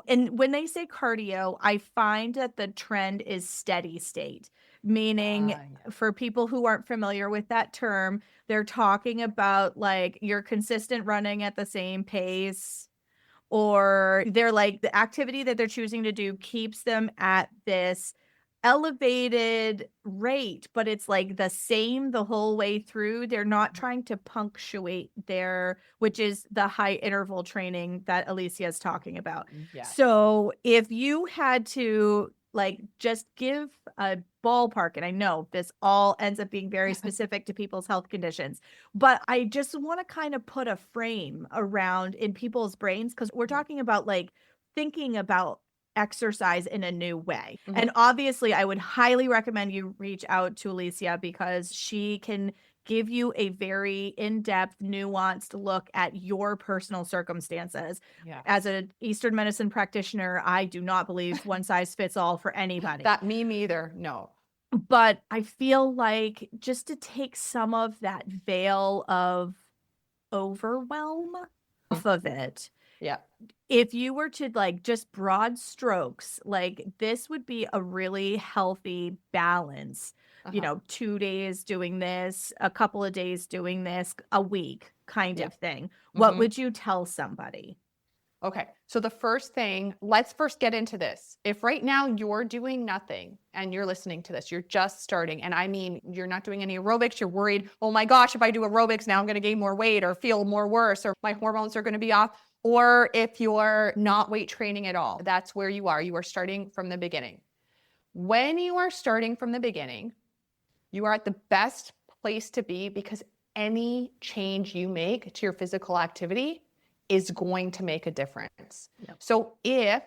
A: and when they say cardio, I find that the trend is steady state, meaning for people who aren't familiar with that term, they're talking about like you're consistent running at the same pace, or they're like the activity that they're choosing to do keeps them at this elevated rate, but it's like the same the whole way through. They're not trying to punctuate which is the high interval training that Alicia is talking about.
B: Yes.
A: So if you had to like just give a ballpark, and I know this all ends up being very specific to people's health conditions, but I just want to kind of put a frame around in people's brains, because we're talking about like thinking about exercise in a new way. And obviously I would highly recommend you reach out to Alicia, because she can give you a very in-depth, nuanced look at your personal circumstances. As an Eastern medicine practitioner, I do not believe one size fits all for anybody.
B: That me neither. No.
A: But I feel like just to take some of that veil of overwhelm off of it.
B: Yeah.
A: If you were to like just broad strokes, like this would be a really healthy balance. 2 days doing this, a couple of days doing this, a week kind of thing. What would you tell somebody?
B: Okay. So the first thing, let's first get into this. If right now you're doing nothing and you're listening to this, you're just starting. And I mean, you're not doing any aerobics. You're worried, oh my gosh, if I do aerobics now, I'm going to gain more weight or feel more worse, or my hormones are going to be off. Or if you're not weight training at all, that's where you are. You are starting from the beginning. When you are starting from the beginning, you are at the best place to be, because any change you make to your physical activity is going to make a difference. So if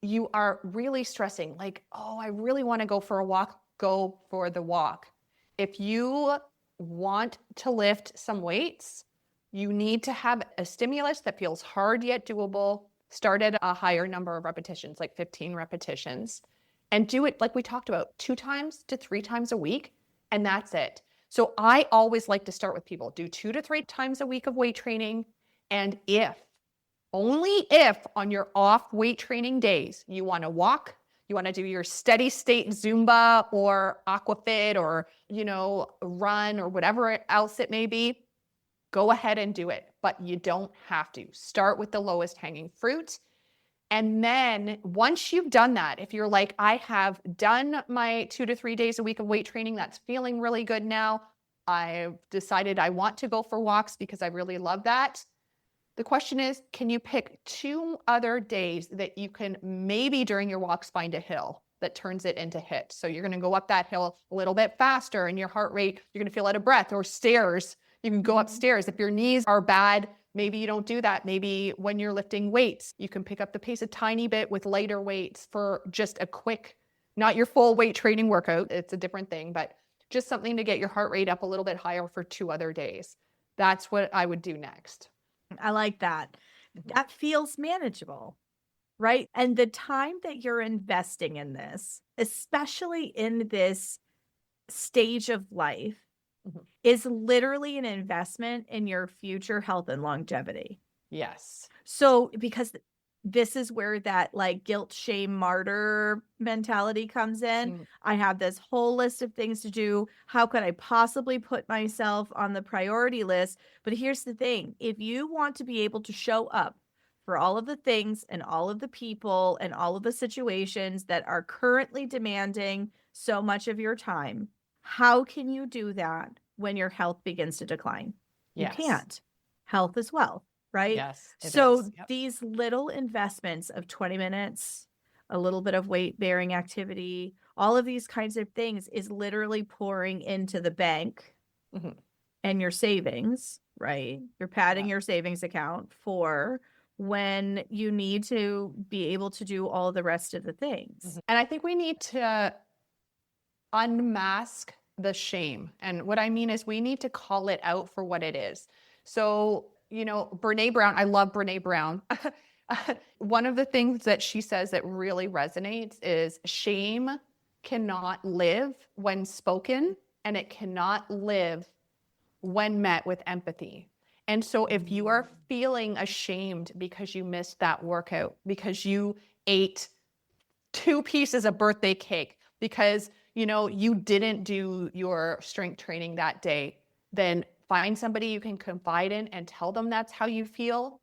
B: you are really stressing, like, oh, I really want to go for a walk, go for the walk. If you want to lift some weights, you need to have a stimulus that feels hard yet doable. Start at a higher number of repetitions, like 15 repetitions, and do it like we talked about 2 times to 3 times a week. And that's it. So I always like to start with people, do 2 to 3 times a week of weight training. And only if on your off weight training days, you want to walk, you want to do your steady state Zumba or Aquafit or, run or whatever else it may be, go ahead and do it. But you don't have to. Start with the lowest hanging fruit. And then once you've done that, if you're like, I have done my 2 to 3 days a week of weight training, that's feeling really good now, I've decided I want to go for walks because I really love that. The question is, can you pick 2 other days that you can maybe during your walks find a hill that turns it into HIIT? So you're going to go up that hill a little bit faster and your heart rate, you're going to feel out of breath, or stairs. You can go upstairs. If your knees are bad, Maybe you don't do that. Maybe when you're lifting weights, you can pick up the pace a tiny bit with lighter weights for just a quick, not your full weight training workout. It's a different thing, but just something to get your heart rate up a little bit higher for 2 other days. That's what I would do next.
A: I like that. That feels manageable, right? And the time that you're investing in this, especially in this stage of life,
B: Mhm.
A: is literally an investment in your future health and longevity.
B: Yes.
A: So, because this is where that like guilt, shame, martyr mentality comes in.
B: Mm.
A: I have this whole list of things to do. How could I possibly put myself on the priority list? But here's the thing, if you want to be able to show up for all of the things and all of the people and all of the situations that are currently demanding so much of your time, how can you do that when your health begins to decline? You
B: Yes.
A: can't. Health is wealth, right?
B: Yes, it
A: So
B: is. Yep.
A: these little investments of 20 minutes, a little bit of weight bearing activity, all of these kinds of things is literally pouring into the bank
B: Mhm.
A: and your savings, right? You're padding
B: Yeah.
A: your savings account for when you need to be able to do all the rest of the things.
B: And I think we need to unmask the shame. And what I mean is we need to call it out for what it is. So, Brene Brown, I love Brene Brown. One of the things that she says that really resonates is shame cannot live when spoken, and it cannot live when met with empathy. And so if you are feeling ashamed because you missed that workout, because you ate 2 pieces of birthday cake, because you didn't do your strength training that day, then find somebody you can confide in and tell them that's how you feel.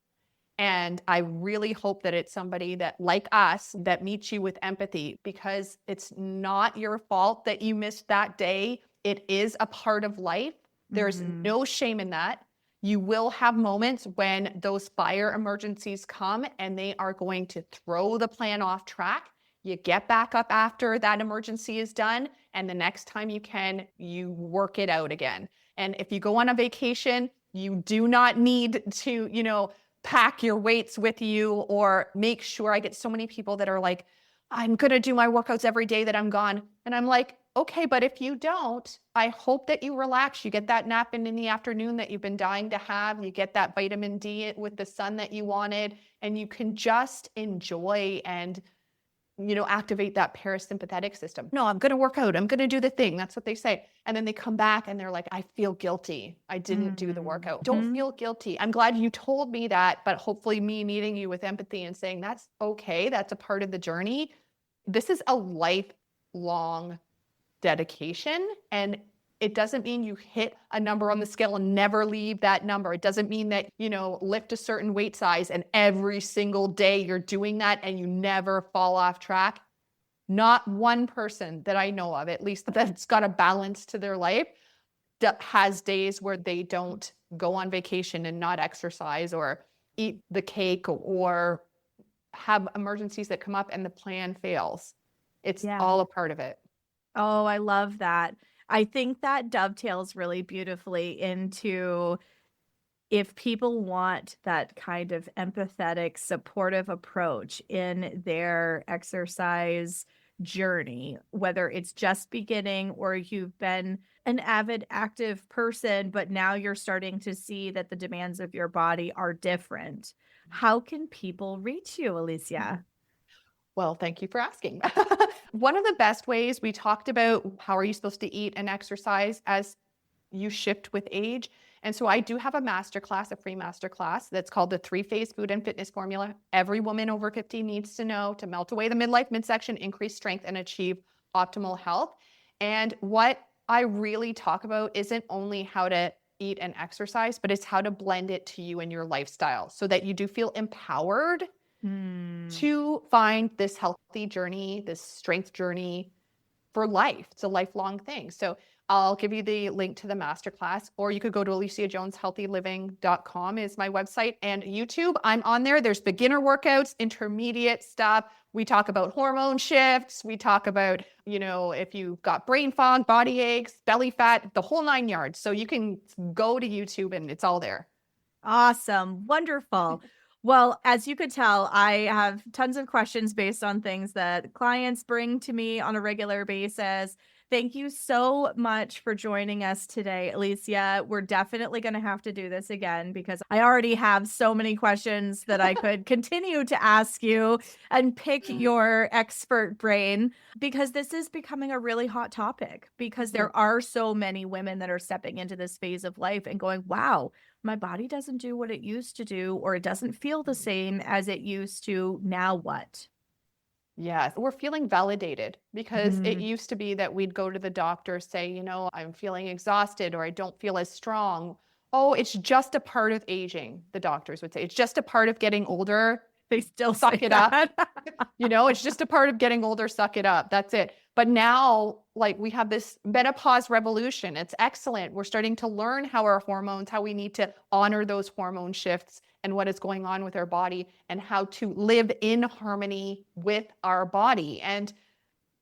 B: And I really hope that it's somebody that, like us, that meets you with empathy, because it's not your fault that you missed that day. It is a part of life. There's no shame in that. You will have moments when those fire emergencies come and they are going to throw the plan off track. You get back up after that emergency is done, and the next time you can, you work it out again. And if you go on a vacation, you do not need to, pack your weights with you, or make sure. I get so many people that are like, I'm going to do my workouts every day that I'm gone. And I'm like, okay, but if you don't, I hope that you relax. You get that nap in the afternoon that you've been dying to have. You get that vitamin D with the sun that you wanted, and you can just enjoy and activate that parasympathetic system. No, I'm going to work out. I'm going to do the thing. That's what they say. And then they come back and they're like, I feel guilty. I didn't do the workout. Don't feel guilty. I'm glad you told me that, but hopefully me meeting you with empathy and saying, that's okay. That's a part of the journey. This is a lifelong dedication. And it doesn't mean you hit a number on the scale and never leave that number. It doesn't mean that, lift a certain weight size and every single day you're doing that and you never fall off track. Not one person that I know of, at least that's got a balance to their life, that has days where they don't go on vacation and not exercise or eat the cake or have emergencies that come up and the plan fails. It's all a part of it.
A: Oh, I love that. I think that dovetails really beautifully into, if people want that kind of empathetic, supportive approach in their exercise journey, whether it's just beginning or you've been an avid active person, but now you're starting to see that the demands of your body are different. How can people reach you, Alicia?
B: Well, thank you for asking. One of the best ways, we talked about how are you supposed to eat and exercise as you shift with age. And so I do have a masterclass, a free masterclass that's called the 3-phase food and fitness formula. Every woman over 50 needs to know to melt away the midlife, midsection, increase strength, and achieve optimal health. And what I really talk about isn't only how to eat and exercise, but it's how to blend it to you and your lifestyle so that you do feel empowered to find this healthy journey, this strength journey for life. It's a lifelong thing. So I'll give you the link to the masterclass, or you could go to aliciajoneshealthyliving.com is my website, and YouTube. I'm on there. There's beginner workouts, intermediate stuff. We talk about hormone shifts. We talk about, if you've got brain fog, body aches, belly fat, the whole 9 yards. So you can go to YouTube and it's all there.
A: Awesome. Wonderful. Well, as you could tell, I have tons of questions based on things that clients bring to me on a regular basis. Thank you so much for joining us today, Alicia. We're definitely going to have to do this again because I already have so many questions that I could continue to ask you and pick your expert brain because this is becoming a really hot topic because there are so many women that are stepping into this phase of life and going, wow, my body doesn't do what it used to do, or it doesn't feel the same as it used to. Now what?
B: Yes, we're feeling validated because it
A: Mhm.
B: used to be that we'd go to the doctor, say, I'm feeling exhausted or I don't feel as strong. Oh, it's just a part of aging, the doctors would say. It's just a part of getting older.
A: They still
B: Suck
A: say
B: it up.
A: that.
B: It's just a part of getting older, suck it up. That's it. But now, like, we have this menopause revolution. It's excellent. We're starting to learn how our hormones, how we need to honor those hormone shifts and what is going on with our body and how to live in harmony with our body. And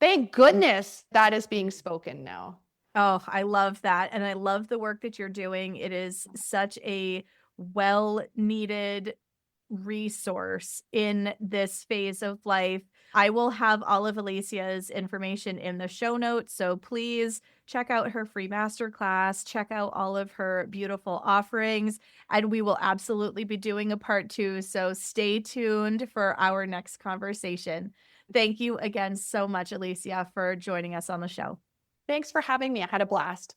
B: thank goodness that is being spoken now.
A: Oh, I love that. And I love the work that you're doing. It is such a well needed resource in this phase of life. I will have all of Alicia's information in the show notes. So please check out her free masterclass, check out all of her beautiful offerings, and we will absolutely be doing a part 2. So stay tuned for our next conversation. Thank you again so much, Alicia, for joining us on the show.
B: Thanks for having me. I had a blast.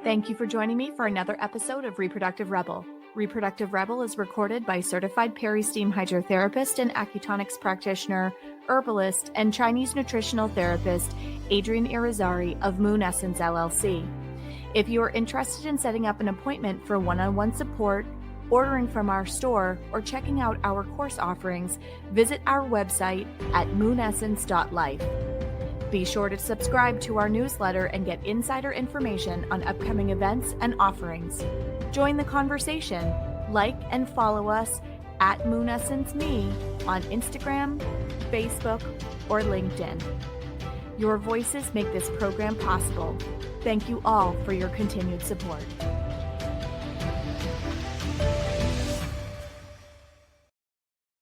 A: Thank you for joining me for another episode of Reproductive Rebel. Reproductive Rebel is recorded by certified peri-steam hydrotherapist and acutonics practitioner, herbalist, and Chinese nutritional therapist Adrienne Irizarry of Moon Essence LLC. If you are interested in setting up an appointment for one-on-one support, ordering from our store, or checking out our course offerings, visit our website at moonessence.life. Be sure to subscribe to our newsletter and get insider information on upcoming events and offerings. Join the conversation. Like and follow us at Moon Essence Me on Instagram, Facebook, or LinkedIn. Your voices make this program possible. Thank you all for your continued support.